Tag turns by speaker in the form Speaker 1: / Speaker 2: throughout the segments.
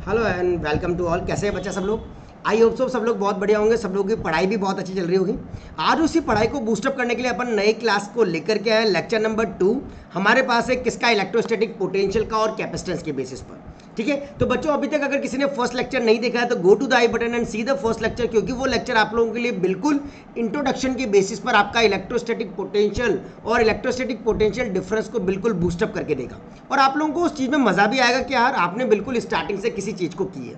Speaker 1: Hello and welcome to all. कैसे हैं बच्चा सब लोग? आई होप सब लोग बहुत बढ़िया होंगे। सब लोगों की पढ़ाई भी बहुत अच्छी चल रही होगी। आज उसी पढ़ाई को बूस्टअप करने के लिए अपन नई क्लास को लेकर के आए, लेक्चर नंबर 2। हमारे पास है किसका, इलेक्ट्रोस्टैटिक पोटेंशियल का और कैपेसिटेंस के बेसिस पर। ठीक है, तो बच्चों अभी तक अगर किसी ने फर्स्ट लेक्चर नहीं देखा है तो go to the I button and see the first lecture, क्योंकि वो लेक्चर आप लोगों के लिए बिल्कुल इंट्रोडक्शन के बेसिस पर आपका इलेक्ट्रोस्टैटिक पोटेंशियल और इलेक्ट्रोस्टैटिक पोटेंशियल डिफरेंस को बिल्कुल बूस्टअप करके देगा। और आप लोगों को उस चीज़ में मजा भी आएगा कि यार आपने बिल्कुल स्टार्टिंग से किसी चीज़ को की है।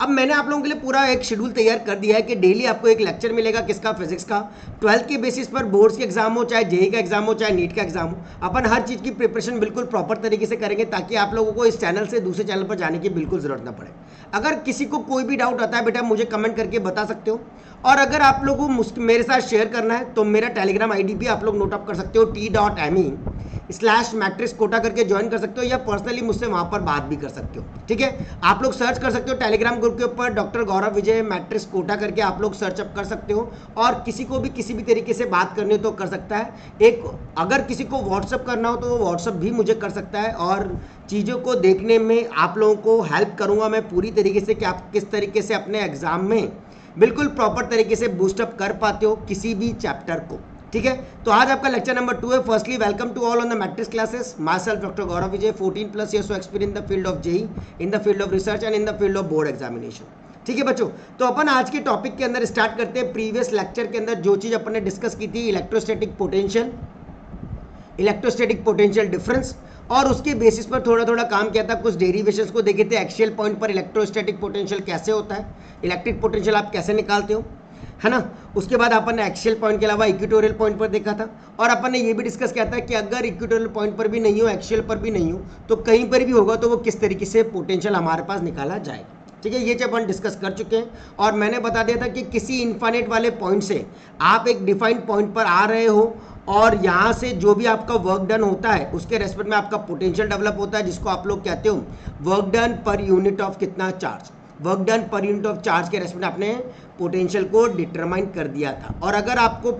Speaker 1: अब मैंने आप लोगों के लिए पूरा एक शेड्यूल तैयार कर दिया है कि डेली आपको एक लेक्चर मिलेगा किसका, फिजिक्स का। 12th के बेसिस पर बोर्ड्स के एग्जाम हो, चाहे जेई का एग्जाम हो, चाहे नीट का एग्जाम हो, अपन हर चीज़ की प्रिपरेशन बिल्कुल प्रॉपर तरीके से करेंगे ताकि आप लोगों को इस चैनल से दूसरे चैनल पर जाने की बिल्कुल जरूरत ना पड़े। अगर किसी को कोई भी डाउट आता है बेटा मुझे कमेंट करके बता सकते हो। और अगर आप लोगों को मेरे साथ शेयर करना है तो मेरा टेलीग्राम आईडी भी आप लोग नोट अप कर सकते हो, t.me/मैट्रिक्स कोटा करके ज्वाइन कर सकते हो, या पर्सनली मुझसे वहां पर बात भी कर सकते हो। ठीक है, आप लोग सर्च कर सकते हो टेलीग्राम ग्रुप के ऊपर डॉक्टर गौरव विजय मैट्रिक्स कोटा करके आप लोग सर्च अप कर सकते हो। और किसी को भी किसी भी तरीके से बात करनी हो तो कर सकता है। एक अगर किसी को व्हाट्सअप करना हो तो वो व्हाट्सअप भी मुझे कर सकता है। और चीज़ों को देखने में आप लोगों को हेल्प करूंगा मैं पूरी तरीके से कि आप किस तरीके से अपने एग्जाम में बिल्कुल प्रॉपर तरीके से बूस्टअप कर पाते हो किसी भी चैप्टर को। ठीक है, तो आज आपका लेक्चर नंबर 2 है। Firstly welcome to all on the matrix classes. Myself doctor Gaurav Vijay, 14+ years of experience in the field of JEE, in the field of research and in the field of board examination। ठीक है बच्चों, तो अपन आज के topic के अंदर start करते हैं। प्रीवियस लेक्चर के अंदर जो चीज़ अपन ने डिस्कस की थी, electrostatic potential, electrostatic potential difference, और उसके बेसिस पर थोड़ा थोड़ा काम किया था। कुछ डेरिवेशंस को देखे थे। एक्सियल पॉइंट पर इलेक्ट्रोस्टैटिक पोटेंशियल कैसे होता है, इलेक्ट्रिक पोटेंशियल आप कैसे निकालते हो, है ना। उसके बाद अपन ने एक्सियल पॉइंट के अलावा इक्वेटोरियल पॉइंट पर देखा था। और अपन ने ये भी डिस्कस किया था कि अगर इक्वेटोरियल पॉइंट पर भी नहीं हो, एक्सियल पर भी नहीं हो, तो कहीं पर भी होगा तो वो किस तरीके से पोटेंशियल हमारे पास निकाला जाएगा। ठीक है, ये चीज अपन डिस्कस कर चुके हैं। और मैंने बता दिया था कि किसी इनफाइनाइट वाले पॉइंट से आप एक डिफाइंड पॉइंट पर आ रहे हो और यहाँ से जो भी आपका वर्क डन होता है उसके रेस्पेक्ट में आपका पोटेंशियल डेवलप होता है, जिसको आप लोग कहते हो work done per unit of कितना charge. Work done per unit of charge के रेस्पेक्ट में आपने पोटेंशियल को डिटरमाइन कर दिया था। और अगर आपको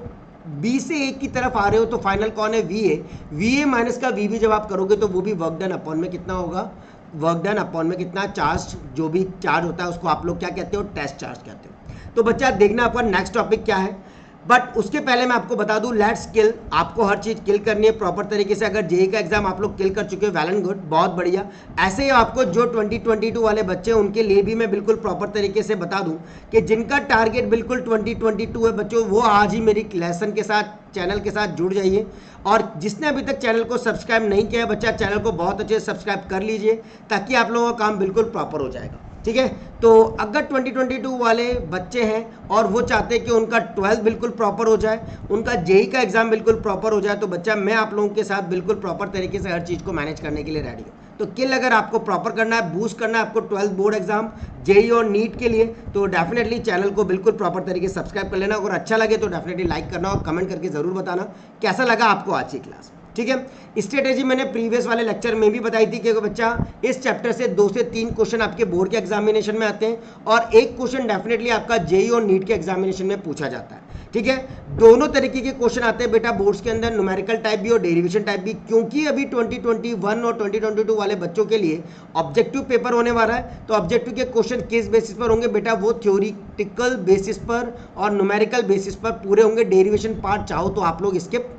Speaker 1: बी से ए की तरफ आ रहे हो तो फाइनल कौन है, V A. V A minus का वी भी जब आप करोगे तो वो भी वर्क डन अपॉन में कितना होगा, वर्क डन अपॉन में कितना चार्ज, जो भी चार्ज होता है उसको आप लोग क्या कहते हो, टेस्ट चार्ज कहते हो। तो बच्चा देखना आपका नेक्स्ट टॉपिक क्या है। बट उसके पहले मैं आपको बता दूं, लेट्स किल। आपको हर चीज़ किल करनी है प्रॉपर तरीके से। अगर जेई का एग्जाम आप लोग किल कर चुके हो, वेल एंड गुड, बहुत बढ़िया। ऐसे ही आपको जो 2022 वाले बच्चे हैं उनके लिए भी मैं बिल्कुल प्रॉपर तरीके से बता दूं कि जिनका टारगेट बिल्कुल 2022 है बच्चों, वो आज ही मेरी लेसन के साथ, चैनल के साथ जुड़ जाइए। और जिसने अभी तक चैनल को सब्सक्राइब नहीं किया है बच्चा, चैनल को बहुत अच्छे से सब्सक्राइब कर लीजिए ताकि आप लोगों का काम बिल्कुल प्रॉपर हो जाएगा। ठीक है, तो अगर 2022 वाले बच्चे हैं और वो चाहते हैं कि उनका 12th बिल्कुल प्रॉपर हो जाए, उनका जेई का एग्जाम बिल्कुल प्रॉपर हो जाए, तो बच्चा मैं आप लोगों के साथ बिल्कुल प्रॉपर तरीके से हर चीज़ को मैनेज करने के लिए रेडी हूँ। तो किल अगर आपको प्रॉपर करना है, बूस्ट करना है आपको 12th बोर्ड एग्जाम, जेई और नीट के लिए, तो डेफिनेटली चैनल को बिल्कुल प्रॉपर तरीके से सब्सक्राइब कर लेना। और अच्छा लगे तो डेफिनेटली लाइक करना और कमेंट करके ज़रूर बताना कैसा लगा आपको आज की क्लास। ठीक है, स्ट्रेटेजी मैंने प्रीवियस वाले लेक्चर में भी बताई थी कि बच्चा इस चैप्टर से 2 से 3 क्वेश्चन आपके बोर्ड के एग्जामिनेशन में आते हैं और एक क्वेश्चन डेफिनेटली आपका जेई और नीट के एग्जामिनेशन में पूछा जाता है। ठीक है, दोनों तरीके के क्वेश्चन आते हैं बेटा बोर्ड्स के अंदर, न्यूमेरिकल टाइप भी और डेरिवेशन टाइप भी। क्योंकि अभी 2021 और 2022 वाले बच्चों के लिए ऑब्जेक्टिव पेपर होने वाला है, तो ऑब्जेक्टिव के क्वेश्चन किस बेसिस पर होंगे बेटा, वो थ्योरिटिकल बेसिस पर और न्यूमेरिकल बेसिस पर पूरे होंगे। डेरिवेशन पार्ट चाहो तो आप लोग स्किप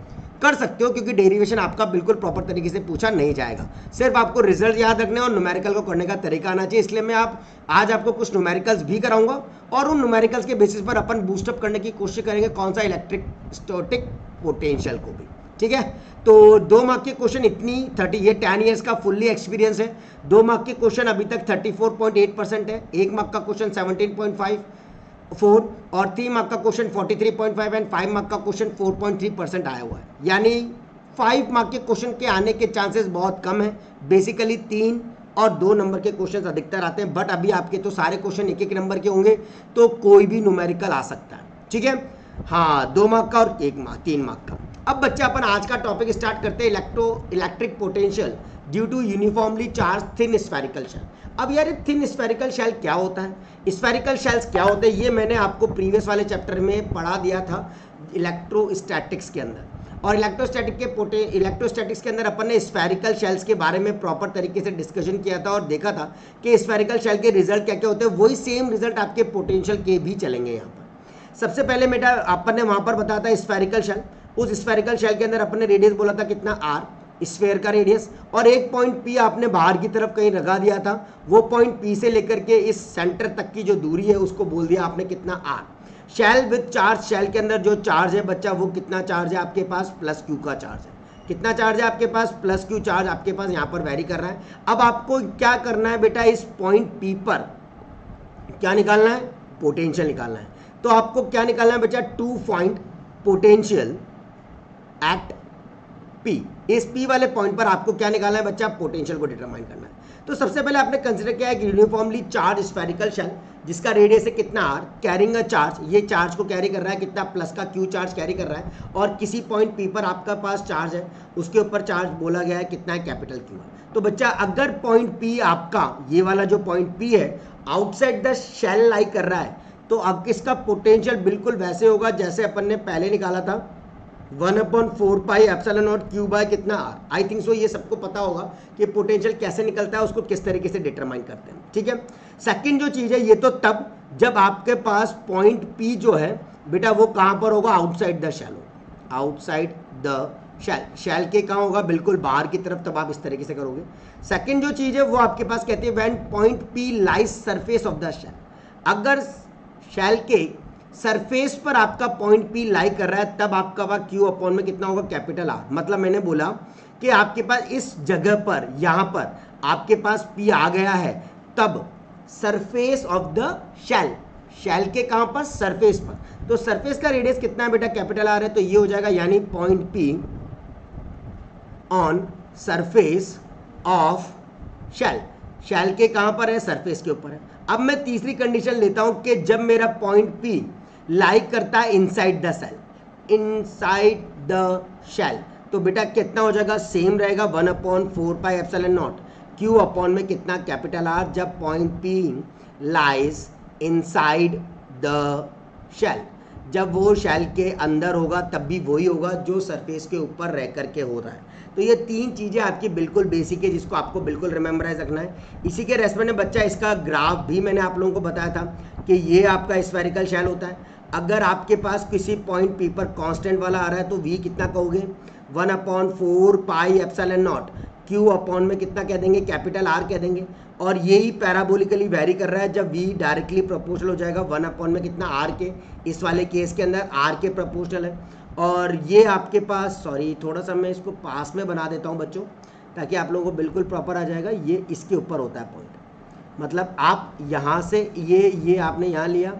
Speaker 1: कर सकते हो क्योंकि डेरिवेशन आपका बिल्कुल प्रॉपर तरीके से पूछा नहीं जाएगा। सिर्फ आपको रिजल्ट याद रखने और न्यूमेरिकल को करने का तरीका आना चाहिए। इसलिए मैं आज आपको कुछ न्यूमेरिकल्स भी कराऊंगा और उन न्यूमेरिकल्स के बेसिस पर अपन बूस्टअप करने की कोशिश करेंगे कौन सा, इलेक्ट्रोस्टैटिक पोटेंशियल को भी। ठीक है, तो 2 मार्क के क्वेश्चन इतनी 30, ये 10 ईयर्स का फुल्ली एक्सपीरियंस है। 2 मार्क के क्वेश्चन अभी तक 34.8% है। 1 मार्क का क्वेश्चन 17.54 और 3 मार्क का क्वेश्चन 43.5 एंड 5 मार्क का क्वेश्चन 4.3% आया हुआ है। यानी 5 मार्क के क्वेश्चन के आने के चांसेस बहुत कम है। बेसिकली 3 और 2 नंबर के क्वेश्चन अधिकतर आते हैं। बट अभी आपके तो सारे क्वेश्चन 1-1 नंबर के होंगे, तो कोई भी न्यूमेरिकल आ सकता है। ठीक है, हाँ, 2 मार्क का और 3 मार्क का। अब बच्चे अपन आज का टॉपिक स्टार्ट करते हैं, electric potential due to uniformly charge thin spherical shell. अब यार थिन स्फेरिकल शेल क्या होता है, स्फेरिकल शेल्स क्या होते हैं, ये मैंने आपको प्रीवियस वाले चैप्टर में पढ़ा दिया था इलेक्ट्रोस्टैटिक्स के अंदर। और इलेक्ट्रोस्टैटिक्स के अंदर अपन ने स्फेरिकल शेल्स के बारे में प्रॉपर तरीके से डिस्कशन किया था और देखा था कि स्फेरिकल शेल के रिजल्ट क्या क्या होते हैं। वही सेम रिजल्ट आपके पोटेंशियल के भी चलेंगे यहाँ पर। सबसे पहले बेटा अपन ने वहाँ पर बताया था स्फेरिकल शेल, उस स्फेरिकल शेल के अंदर अपन ने रेडियस बोला था कितना आर, स्फेयर का रेडियस, और एक पॉइंट पी आपने बाहर की तरफ कहीं लगा दिया था। वो पॉइंट पी से लेकर के इस सेंटर तक की जो दूरी है उसको बोल दिया आपने कितना R. Shell with charge, shell के अंदर जो चार्ज है बच्चा वो कितना चार्ज है आपके पास, प्लस क्यू का चार्ज है। कितना चार्ज है आपके पास, प्लस क्यू चार्ज आपके पास यहाँ पर वेरी कर रहा है। अब आपको क्या करना है बेटा, इस पॉइंट पी पर क्या निकालना है, पोटेंशियल निकालना है। तो आपको क्या निकालना है बच्चा, 2 पॉइंट पोटेंशियल एट पी। इस पी वाले पॉइंट पर आपको क्या निकालना है बच्चा, पोटेंशियल को डिटरमाइन करना है। तो सबसे पहले आपने कंसीडर किया है कि यूनिफॉर्मली चार्ज स्फेरिकल शेल जिसका रेडियस है कितना आर, कैरिंग अ चार्ज, ये चार्ज को कैरी कर रहा है कितना, प्लस का क्यू चार्ज कैरी कर रहा है, और किसी पॉइंट पी पर आपका पास चार्ज है, उसके ऊपर चार्ज बोला गया है कितना है, कैपिटल क्यू। तो बच्चा अगर पॉइंट पी आपका ये वाला जो पॉइंट पी है आउटसाइड द शेल लाई कर रहा है, तो अब इसका पोटेंशियल बिल्कुल वैसे होगा जैसे अपन ने पहले निकाला था, 1/4 pi epsilon not Q by कितना आर। आई थिंक सो ये सबको पता होगा कि पोटेंशियल कैसे निकलता है, उसको किस तरीके से डिटरमाइन करते हैं। ठीक है, सेकंड जो चीज़ है ये तो तब जब आपके पास पॉइंट पी जो है बेटा वो कहाँ पर होगा, आउटसाइड द शेल होगा, आउटसाइड द शेल। शेल के कहाँ होगा, बिल्कुल बाहर की तरफ, तब आप इस तरीके से करोगे। सेकंड जो चीज़ है वो आपके पास कहती है when point P lies surface of the shell. अगर शेल के सरफेस पर आपका पॉइंट पी लाई कर रहा है तब आपका वह क्यू अपॉन में कितना होगा, कैपिटल आर। मतलब मैंने बोला कि आपके पास इस जगह पर यहाँ पर आपके पास पी आ गया है, तब surface of the shell, shell के कहाँ पर, सरफेस पर, तो सरफेस का रेडियस कितना है बेटा, कैपिटल आर है। तो ये हो जाएगा यानी point P on surface of shell, shell के कहाँ पर है, सरफेस के ऊपर है। अब मैं तीसरी कंडीशन लेता हूं कि जब मेरा पॉइंट पी लाइक करता है inside the shell, inside the shell, तो बेटा कितना हो जाएगा, सेम रहेगा 1/4 pi epsilon not Q upon में कितना, कैपिटल आर। जब point P lies inside the shell, जब वो शेल के अंदर होगा तब भी वही होगा जो सरफेस के ऊपर रह करके हो रहा है। तो ये तीन चीज़ें आपकी बिल्कुल बेसिक है जिसको आपको बिल्कुल रिमेम्बराइज रखना है। इसी के रेस्पेक्ट में बच्चा इसका ग्राफ भी मैंने आप लोगों को बताया था कि ये आपका स्फेरिकल शेल होता है। अगर आपके पास किसी पॉइंट पी पर कांस्टेंट वाला आ रहा है तो वी कितना कहोगे, 1/4 pi epsilon not Q upon में कितना कह देंगे, कैपिटल आर कह देंगे। और यही पैराबोलिकली वेरी कर रहा है, जब वी डायरेक्टली प्रोपोर्शनल हो जाएगा 1/, में कितना आर के, इस वाले केस के अंदर आर के प्रोपोर्शनल है। और ये आपके पास, सॉरी थोड़ा सा मैं इसको पास में बना देता हूँ बच्चों ताकि आप लोगों को बिल्कुल प्रॉपर आ जाएगा। ये इसके ऊपर होता है पॉइंट, मतलब आप यहाँ से ये आपने यहाँ लिया,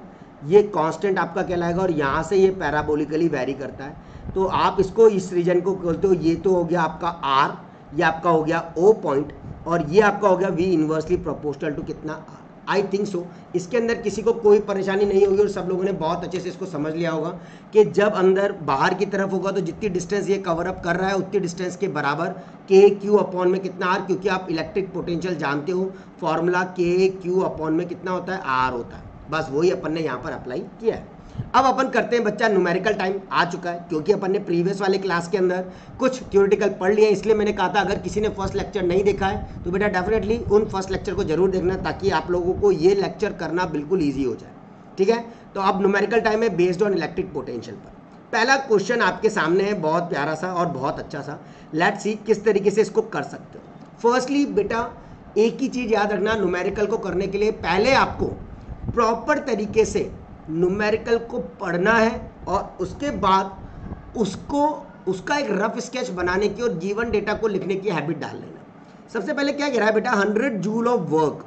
Speaker 1: ये कांस्टेंट आपका कहलाएगा और यहाँ से ये पैराबोलिकली वेरी करता है। तो आप इसको इस रीजन को बोलते हो, ये तो हो गया आपका आर, ये आपका हो गया ओ पॉइंट, और ये आपका हो गया वी इन्वर्सली प्रोपोर्शनल टू कितना आर। आई थिंक सो इसके अंदर किसी को कोई परेशानी नहीं होगी और सब लोगों ने बहुत अच्छे से इसको समझ लिया होगा कि जब अंदर बाहर की तरफ होगा तो जितनी डिस्टेंस ये कवर अप कर रहा है उतनी डिस्टेंस के बराबर के क्यू अपॉन में कितना आर, क्योंकि आप इलेक्ट्रिक पोटेंशियल जानते हो फॉर्मूला के क्यू अपॉन में कितना होता है, आर होता है। बस वही अपन ने यहाँ पर अप्लाई किया है। अब अपन करते हैं बच्चा न्यूमेरिकल टाइम आ चुका है, क्योंकि अपन ने प्रीवियस वाले क्लास के अंदर कुछ थ्योरेटिकल पढ़ लिया है, इसलिए मैंने कहा था अगर किसी ने फर्स्ट लेक्चर नहीं देखा है तो बेटा डेफिनेटली उन फर्स्ट लेक्चर को जरूर देखना ताकि आप लोगों को ये लेक्चर करना बिल्कुल ईजी हो जाए। ठीक है, तो अब न्यूमेरिकल टाइम है बेस्ड ऑन इलेक्ट्रिक पोटेंशियल पर। पहला क्वेश्चन आपके सामने है, बहुत प्यारा सा और बहुत अच्छा सा। लेट्स सी किस तरीके से इसको कर सकते हो। फर्स्टली बेटा एक ही चीज़ याद रखना, न्यूमेरिकल को करने के लिए पहले आपको प्रॉपर तरीके से न्यूमेरिकल को पढ़ना है और उसके बाद उसका एक रफ स्केच बनाने की और गिवन डेटा को लिखने की हैबिट डाल लेना। सबसे पहले क्या कह रहा है बेटा, 100 joule of work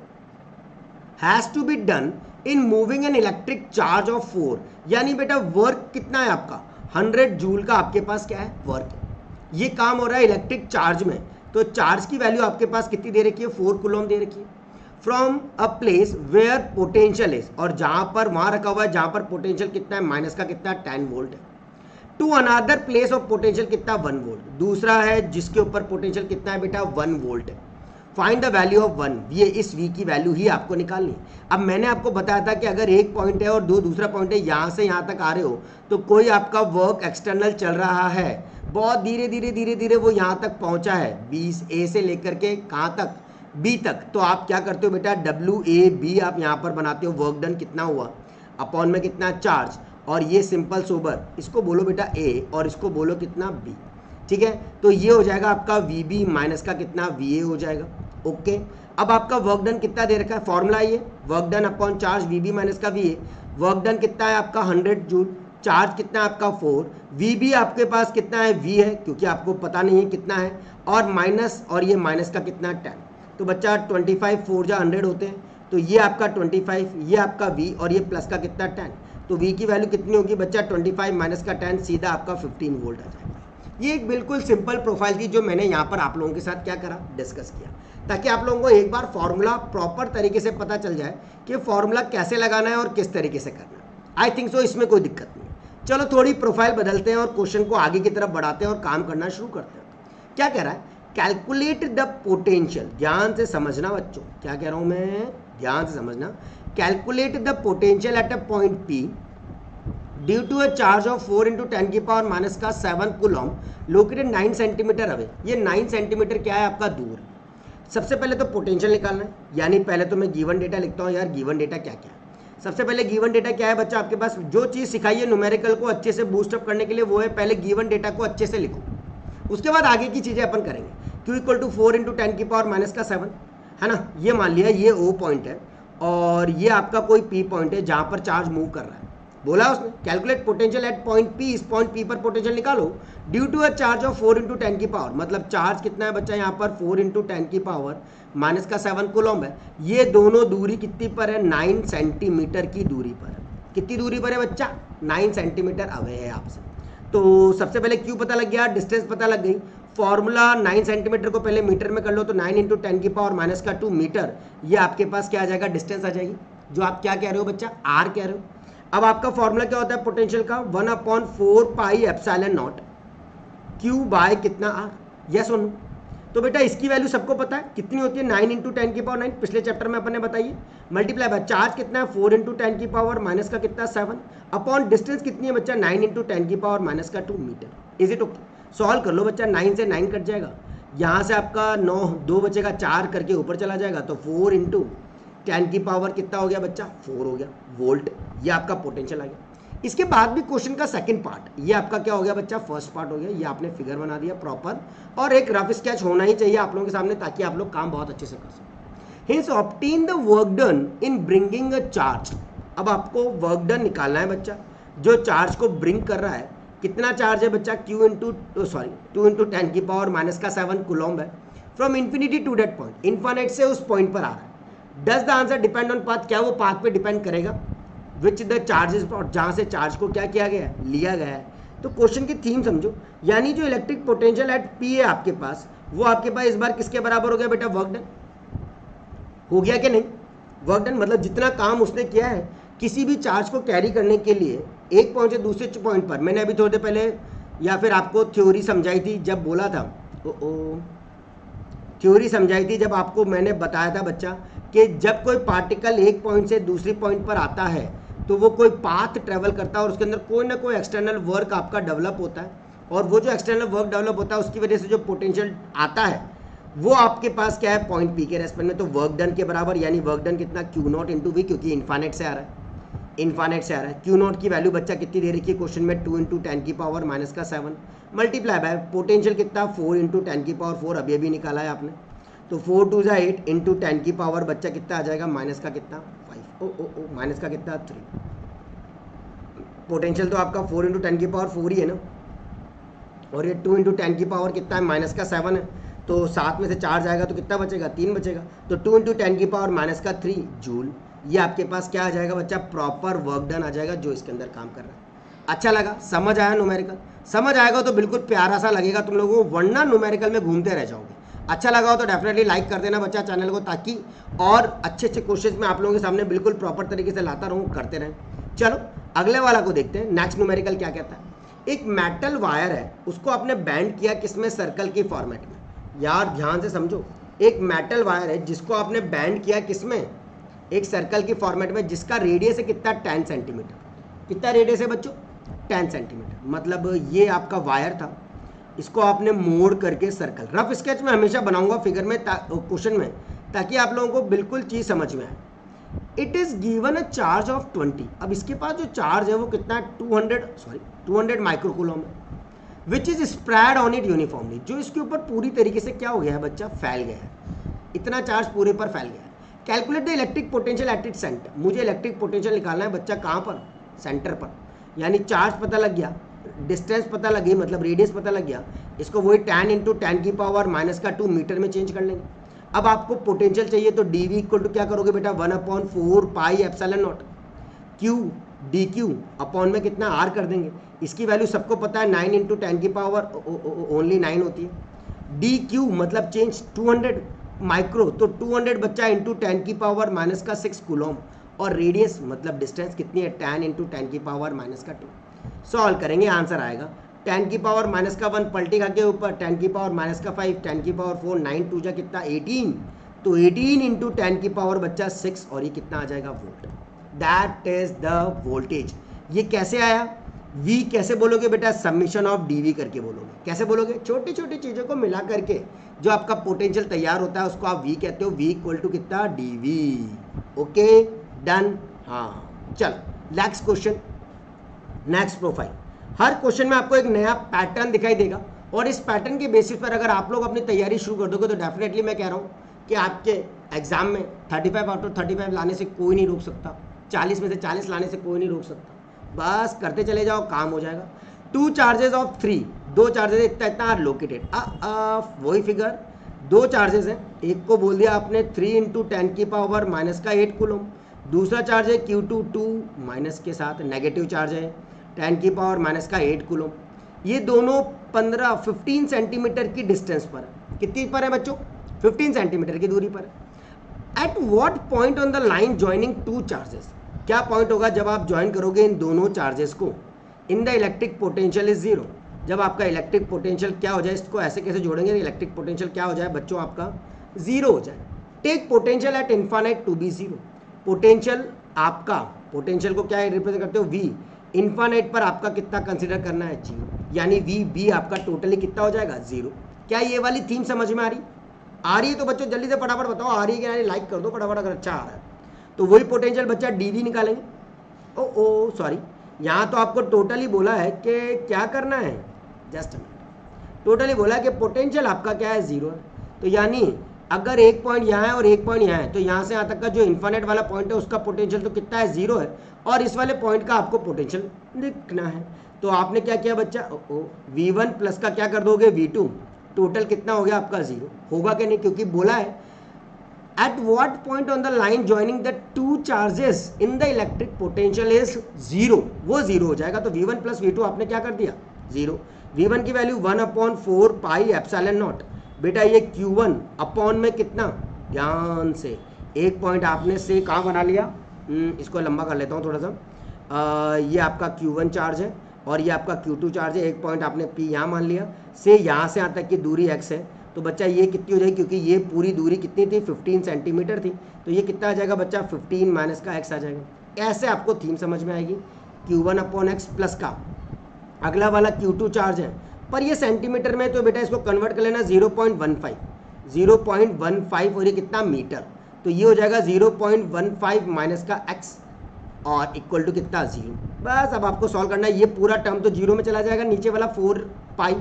Speaker 1: has to be done in moving an electric charge of 4। यानी बेटा वर्क कितना है आपका, 100 जूल का आपके पास क्या है, वर्क है। ये काम हो रहा है इलेक्ट्रिक चार्ज में, तो चार्ज की वैल्यू आपके पास कितनी दे रखी है, 4 कूलम दे रखी है। From a place where potential is, और जहां पर वहां रखा हुआ है जहां पर पोटेंशियल कितना है, माइनस का कितना 10 वोल्ट है। To another place of potential कितना 1 वोल्ट, दूसरा है जिसके ऊपर पोटेंशियल कितना है बेटा 1 वोल्ट है। फाइंड द वैल्यू ऑफ 1, ये इस v की वैल्यू ही आपको निकालनी है। अब मैंने आपको बताया था कि अगर एक पॉइंट है और दूसरा पॉइंट है, यहाँ से यहाँ तक आ रहे हो तो कोई आपका वर्क एक्सटर्नल चल रहा है बहुत धीरे धीरे धीरे धीरे वो यहाँ तक पहुँचा है, 20 ए से लेकर के कहाँ तक, बी तक। तो आप क्या करते हो बेटा, डब्ल्यू ए बी आप यहाँ पर बनाते हो, वर्क डन कितना हुआ अपॉन में कितना चार्ज, और ये सिंपल सोबर इसको बोलो बेटा ए और इसको बोलो कितना बी, ठीक है। तो ये हो जाएगा आपका वी बी माइनस का कितना वी ए हो जाएगा, ओके। अब आपका वर्क डन कितना दे रखा है, फॉर्मूला ये work done upon charge V B minus का वी ए। वर्क डन कितना है आपका 100 जूल, चार्ज कितना है आपका 4, वी बी आपके पास कितना है वी है क्योंकि आपको पता नहीं है कितना है, और माइनस, और ये माइनस का कितना 10। तो बच्चा 25 4 जा 100 होते हैं, तो ये आपका 25, ये आपका v और ये प्लस का कितना 10। तो v की वैल्यू कितनी होगी बच्चा, 25 माइनस का 10 सीधा आपका 15 वोल्ट आ जाएगा। ये एक बिल्कुल सिंपल प्रोफाइल थी जो मैंने यहाँ पर आप लोगों के साथ क्या करा, डिस्कस किया, ताकि आप लोगों को एक बार फॉर्मूला प्रॉपर तरीके से पता चल जाए कि फॉर्मूला कैसे लगाना है और किस तरीके से करना है। आई थिंक सो इसमें कोई दिक्कत नहीं। चलो थोड़ी प्रोफाइल बदलते हैं और क्वेश्चन को आगे की तरफ बढ़ाते हैं और काम करना शुरू करते हैं। क्या कह रहा है, कैलकुलेट द पोटेंशियल, ध्यान से समझना बच्चों, क्या कह रहा हूं मैं, ध्यान से समझना। Calculate the potential at a point P due to a charge of 4 × 10 की पावर माइनस का 7 कूलम लोकेटेड 9 सेंटीमीटर अवे। ये 9 सेंटीमीटर क्या है आपका दूर। सबसे पहले तो पोटेंशियल निकालना है, यानी पहले तो मैं गिवन डेटा लिखता हूँ यार, गिवन डेटा क्या क्या है। सबसे पहले गिवन डेटा क्या है बच्चा आपके पास, जो चीज़ सिखाई है न्यूमेरिकल को अच्छे से बूस्टअप करने के लिए, वो है पहले गिवन डेटा को अच्छे से लिखो, उसके बाद आगे की चीज़ें अपन करेंगे। Q = 4 × 10 की पावर माइनस का 7 है ना, ये मान लिया ये O पॉइंट है और ये आपका कोई P पॉइंट है जहाँ पर चार्ज मूव कर रहा है। बोला उसने calculate potential at point P, इस पॉइंट P पर पोटेंशियल निकालो due to a charge of 4 × 10 की पावर, मतलब चार्ज कितना है बच्चा यहाँ पर 4 × 10 की पावर माइनस का 7 कूलम है। ये दोनों दूरी कितनी पर है, 9 सेंटीमीटर की दूरी पर है। कितनी दूरी पर है बच्चा, 9 सेंटीमीटर अवे है आपसे। तो सबसे पहले Q पता लग गया, डिस्टेंस पता लग गई। फॉर्मूला 9 सेंटीमीटर को पहले मीटर में कर लो, तो 9 × 10 की पावर माइनस का 2 मीटर, ये आपके पास क्या आ जाएगा, डिस्टेंस आ जाएगी, जो आप क्या कह रहे हो बच्चा, R कह रहे हो। अब आपका फॉर्मूला क्या होता है पोटेंशियल का, 1/4πε0 Q बाय कितना R, यस और नो। तो बेटा इसकी वैल्यू सबको पता है कितनी होती है, 9 × 10 की पावर 9, पिछले चैप्टर में अपन ने बताइए, मल्टीप्लाई बाय चार्ज कितना है 4 × 10 की पावर माइनस का कितना 7 अपॉन डिस्टेंस कितनी है बच्चा 9 × 10 की पावर माइनस का 2 meter. Is it okay, solve कर लो बच्चा, 9 से 9 कट जाएगा, यहाँ से आपका 9 2 बचेगा, 4 करके ऊपर चला जाएगा, तो 4 × 10 की पावर कितना हो गया बच्चा 4 हो गया वोल्ट, ये आपका पोटेंशियल आ गया। इसके बाद भी क्वेश्चन का सेकंड पार्ट, ये आपका क्या हो गया बच्चा, फर्स्ट पार्ट हो गया, ये आपने फिगर बना दिया प्रॉपर, और एक रफ स्केच होना ही चाहिए आप लोगों के सामने ताकि आप लोग काम बहुत अच्छे से कर सकें। Hints obtain the work done in bringing a charge. अब आपको वर्क डन निकालना है बच्चा, जो चार्ज को ब्रिंग कर रहा है, कितना चार्ज है बच्चा, Q × 2 × 10 की पावर माइनस का 7 कूलम है, from infinity to that point, infinite से उस पॉइंट पर आ रहा है। Does the answer depend on path, क्या वो पाथ पे डिपेंड करेगा, विच द चार्जेस, जहाँ से चार्ज को क्या किया गया है, लिया गया है। तो क्वेश्चन की थीम समझो, यानी जो इलेक्ट्रिक पोटेंशियल एट P है आपके पास, वो आपके पास इस बार किसके बराबर हो गया बेटा, वर्क डन हो गया कि नहीं। वर्क डन मतलब जितना काम उसने किया है किसी भी चार्ज को कैरी करने के लिए एक पॉइंट से दूसरे पॉइंट पर। मैंने अभी थोड़ी देर पहले या फिर आपको थ्योरी समझाई थी, जब बोला था थ्योरी समझाई थी जब आपको मैंने बताया था बच्चा कि जब कोई पार्टिकल एक पॉइंट से दूसरी पॉइंट पर आता है तो वो कोई पाथ ट्रेवल करता है और उसके अंदर कोई ना कोई एक्सटर्नल वर्क आपका डेवलप होता है, और वो जो एक्सटर्नल वर्क डेवलप होता है उसकी वजह से जो पोटेंशियल आता है वो आपके पास क्या है, पॉइंट P के रेस्पेक्ट में, तो वर्क डन के बराबर, यानी वर्क डन कितना Q0 × V, क्योंकि इन्फानेट से आ रहा है, इन्फानेट से आ रहा है। Q0 की वैल्यू बच्चा कितनी दे रखी है क्वेश्चन में, 2 × 10 की पावर माइनस का 7 मल्टीप्लाई बाय पोटेंशियल कितना 4 × 10 की पावर 4, अभी अभी निकाला है आपने, तो 4 × 2 = 8 × 10 की पावर बच्चा कितना आ जाएगा, माइनस का कितना 5, माइनस का कितना 3। पोटेंशियल तो आपका 4 × 10 की पावर 4 ही है ना, और ये 2 × 10 की पावर कितना है, माइनस का 7 है, तो 7 में से 4 जाएगा तो कितना बचेगा, 3 बचेगा, तो 2 × 10 की पावर माइनस का 3 जूल। ये आपके पास क्या आ जाएगा बच्चा, प्रॉपर वर्क डन आ जाएगा जो इसके अंदर काम कर रहा है। अच्छा लगा, समझ आया न्यूमेरिकल, समझ आएगा तो बिल्कुल प्यारा सा लगेगा तुम लोगों को, वरना न्यूमेरिकल में घूमते रह जाओगे। अच्छा लगा हो तो डेफिनेटली लाइक कर देना बच्चा चैनल को, ताकि और अच्छे अच्छे क्वेश्चंस मैं आप लोगों के सामने बिल्कुल प्रॉपर तरीके से लाता रहूँ, करते रहें। चलो अगले वाला को देखते हैं, नेक्स्ट न्यूमेरिकल क्या कहता है। एक मेटल वायर है, उसको आपने बैंड किया किसमें, सर्कल की फॉर्मेट में। यार ध्यान से समझो, एक मेटल वायर है जिसको आपने बैंड किया किसमें, एक सर्कल की फॉर्मेट में, जिसका रेडियस है कितना 10 सेंटीमीटर। कितना रेडियस है बच्चों, 10 सेंटीमीटर। मतलब ये आपका वायर था, इसको आपने मोड़ करके सर्कल, रफ स्केच में हमेशा बनाऊंगा फिगर में क्वेश्चन में, ताकि आप लोगों को बिल्कुल चीज समझ में आए। It is given a charge of 20। अब इसके पास जो चार्ज है वो कितना है, 200 माइक्रोकूलम है, which is spread on it uniformly, जो इसके ऊपर पूरी तरीके से क्या हो गया है बच्चा, फैल गया है, इतना चार्ज पूरे पर फैल गया है। Calculate the electric potential at its centre, मुझे इलेक्ट्रिक पोटेंशियल निकालना है बच्चा, कहाँ पर, सेंटर पर, यानी चार्ज पता लग गया, डिस्टेंस पता लगी, मतलब रेडियस पता लग गया, इसको वही tan इंटू टेन की पावर -2 मीटर में चेंज कर लेंगे। अब आपको पोटेंशियल चाहिए तो dv इक्वल टू क्या करोगे बेटा, 1/4 pi epsilon not q dq upon में कितना r कर देंगे, इसकी वैल्यू सबको पता है 9 इंटू टेन की पावर ओनली 9 होती है, dq मतलब चेंज 200 माइक्रो, तो 200 बच्चा इंटू टेन की पावर -6 कूलम, और रेडियस मतलब डिस्टेंस कितनी है, tan इंटू टेन की पावर -2। सॉल्व करेंगे आंसर आएगा, 10 की पावर -1 पलटी खा के ऊपर 10 की पावर -5, 10 की पावर 4, 9 2 जा कितना 18, तो 18 इंटू टेन की पावर बच्चा 6, और ये कितना आ जाएगा, volt. That is the voltage. ये कैसे आया, V कैसे बोलोगे बेटा, समीशन ऑफ dV करके बोलोगे। कैसे बोलोगे, छोटी छोटी चीज़ों को मिला करके जो आपका पोटेंशियल तैयार होता है उसको आप V कहते हो, V इक्वल टू कितना, dV। Okay done. हाँ चल नेक्स्ट क्वेश्चन, नेक्स्ट प्रोफाइल। हर क्वेश्चन में आपको एक नया पैटर्न दिखाई देगा, और इस पैटर्न के बेसिस पर अगर आप लोग अपनी तैयारी शुरू कर दोगे तो डेफिनेटली मैं कह रहा हूँ कि आपके एग्जाम में 35 आउट ऑफ 35 लाने से कोई नहीं रोक सकता, 40 में से 40 लाने से कोई नहीं रोक सकता, बस करते चले जाओ, काम हो जाएगा। 2 चार्जेस ऑफ 3, 2 चार्जेस इतना लोकेटेड, वही फिगर, 2 चार्जेस हैं, एक को बोल दिया आपने 3 इंटू टेन की पावर -8 कूलम, दूसरा चार्ज है Q2 2 माइनस के साथ नेगेटिव चार्ज है 10 की पावर -8 कूलम। ये दोनों 15 सेंटीमीटर की डिस्टेंस पर है, कितनी पर है बच्चों, 15 सेंटीमीटर की दूरी पर है। At what point on the line joining 2 charges, क्या पॉइंट होगा जब आप ज्वाइन करोगे इन दोनों चार्जेस को, in the electric potential is 0, जब आपका इलेक्ट्रिक पोटेंशियल क्या हो जाए, इसको ऐसे कैसे जोड़ेंगे, इलेक्ट्रिक पोटेंशियल क्या हो जाए बच्चों, आपका 0 हो जाए। Take potential at infinite to be 0, potential आपका, पोटेंशियल को क्या रिप्रेजेंट करते हो, V, इनफाइनाइट पर आपका कितना कंसिडर करना है, 0, यानी V B आपका टोटली कितना हो जाएगा, 0। क्या ये वाली थीम समझ में आ रही है तो बच्चों जल्दी से फटाफट बताओ, आ रही है कि नहीं, लाइक कर दो फटाफट अगर अच्छा आ रहा है तो। वही पोटेंशियल बच्चा dV निकालेंगे, ओ सॉरी, यहाँ तो आपको टोटली बोला है कि क्या करना है, जस्ट टोटली बोला है कि पोटेंशियल आपका क्या है, 0 है, तो यानी अगर एक पॉइंट यहाँ है और एक पॉइंट यहाँ है तो यहाँ से यहाँ तक का जो इन्फाइनाइट वाला पॉइंट है उसका पोटेंशियल तो कितना है, 0 है, और इस वाले पॉइंट का आपको पोटेंशियल लिखना है। तो आपने क्या किया बच्चा, V1 प्लस का क्या कर दोगे, V2, टोटल कितना हो गया आपका, 0 होगा कि नहीं, क्योंकि बोला है at what point on the line joining the 2 charges in the electric potential is 0, वो 0 हो जाएगा। तो V1 प्लस V2 आपने क्या कर दिया, 0। V1 की वैल्यू 1/4 पाई एप्सिलॉन नॉट, बेटा ये Q1 अपॉन में कितना, ध्यान से एक पॉइंट आपने से कहाँ बना लिया, इसको लंबा कर लेता हूँ थोड़ा सा, ये आपका Q1 चार्ज है और ये आपका Q2 चार्ज है, एक पॉइंट आपने P यहाँ मान लिया, से यहाँ से यहाँ तक की दूरी x है, तो बच्चा ये कितनी हो जाएगी, क्योंकि ये पूरी दूरी कितनी थी, 15 सेंटीमीटर थी, तो ये कितना आ जाएगा बच्चा, 15 माइनस का x आ जाएगा। ऐसे आपको थीम समझ में आएगी, Q1 अपॉन x प्लस का अगला वाला Q2 चार्ज है, पर ये सेंटीमीटर में, तो बेटा इसको कन्वर्ट कर लेना 0.15 और ये कितना मीटर, तो ये हो जाएगा 0.15 माइनस का x और इक्वल टू कितना, 0। बस अब आपको सॉल्व करना है, ये पूरा टर्म तो 0 में चला जाएगा, नीचे वाला 4 पाई।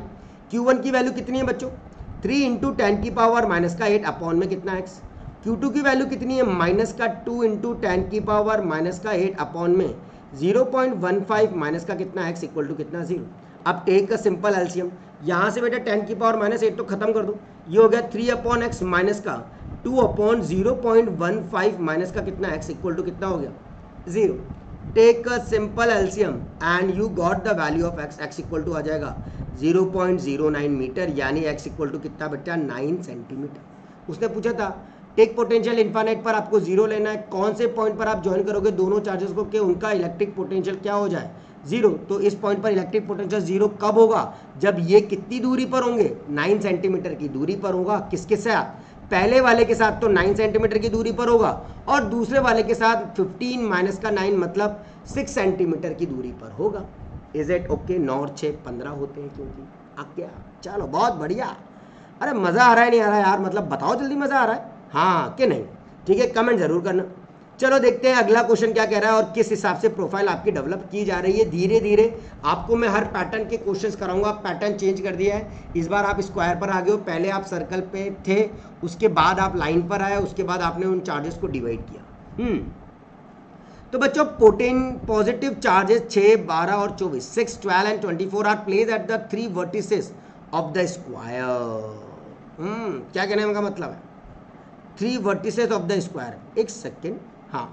Speaker 1: Q1 की वैल्यू कितनी है बच्चों, 3 इंटू टेन की पावर -8 अपॉन में कितना x। Q2 की वैल्यू कितनी है, -2 इंटू टेन की पावर -8 अपॉन में 0.15 माइनस का कितना x इक्वल टू कितना, 0। अब टेक का सिंपल एलसीएम, यहाँ से बेटा 10 की पावर -8 तो खत्म कर दो, ये हो गया 3/x माइनस का 2/0.15 माइनस का कितना x इक्वल टू कितना हो गया, 0। Take a simple LCM and you got the value of x equal to आ जाएगा 0.09 मीटर, यानी x इक्वल टू कितना बेटा, 9 सेंटीमीटर। उसने पूछा था टेक पोटेंशियल इनफाइनाइट पर आपको 0 लेना है, कौन से पॉइंट पर आप ज्वाइन करोगे दोनों चार्जेस को कि उनका इलेक्ट्रिक पोटेंशियल क्या हो जाए, 0। तो इस पॉइंट पर इलेक्ट्रिक पोटेंशियल 0 कब होगा, जब ये कितनी दूरी पर होंगे, 9 सेंटीमीटर की दूरी पर होगा। किसके साथ, पहले वाले के साथ तो 9 सेंटीमीटर की दूरी पर होगा, और दूसरे वाले के साथ 15 माइनस का 9 मतलब 6 सेंटीमीटर की दूरी पर होगा। इज इट ओके, 9 और 6 15 होते हैं, क्योंकि आ गया। चलो बहुत बढ़िया। अरे मज़ा आ रहा है नहीं आ रहा है यार, मतलब बताओ जल्दी मज़ा आ रहा है हाँ कि नहीं। ठीक है, कमेंट ज़रूर करना। चलो देखते हैं अगला क्वेश्चन क्या कह रहा है और किस हिसाब से प्रोफाइल आपकी डेवलप की जा रही है। धीरे धीरे आपको मैं हर पैटर्न के क्वेश्चंस कराऊंगा। पैटर्न चेंज कर दिया है, इस बार आप स्क्वायर पर आ गए हो। पहले आप सर्कल पे थे, उसके बाद आप लाइन पर आए, उसके बाद आपने उन चार्जेस को डिवाइड किया। तो बच्चों पॉजिटिव चार्जेस 6, 12 और 24, 6, 12 and 24 are place at the 3 vertices of the square. क्या कहने का मतलब है, 3 वर्टिसेस ऑफ द स्क्वायर। एक सेकेंड, हाँ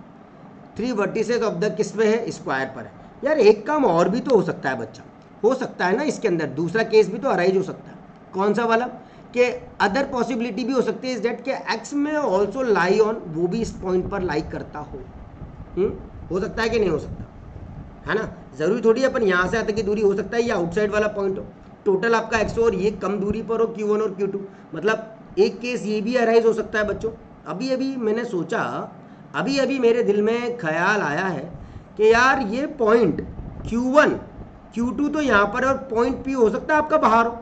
Speaker 1: 3 वर्टिसेस ऑफ द किस में है, स्क्वायर पर है। यार एक काम और भी तो हो सकता है बच्चा, हो सकता है ना इसके अंदर दूसरा केस भी तो अराइज हो सकता है। कौन सा वाला, कि अदर पॉसिबिलिटी भी हो सकती है इस डेट के एक्स में ऑल्सो लाई ऑन, वो भी इस पॉइंट पर लाई करता हो। हो सकता है कि नहीं हो सकता, है ना। जरूरी थोड़ी अपन यहाँ से आते की दूरी हो सकता है या आउटसाइड वाला पॉइंट हो, टोटल आपका एक्स और ये कम दूरी पर हो Q1 और Q2। मतलब एक केस ये भी अराइज हो सकता है बच्चों। अभी अभी मैंने सोचा, अभी अभी मेरे दिल में ख्याल आया है कि यार ये पॉइंट Q1 Q2 तो यहाँ पर और पॉइंट P हो सकता है आपका बाहर हो,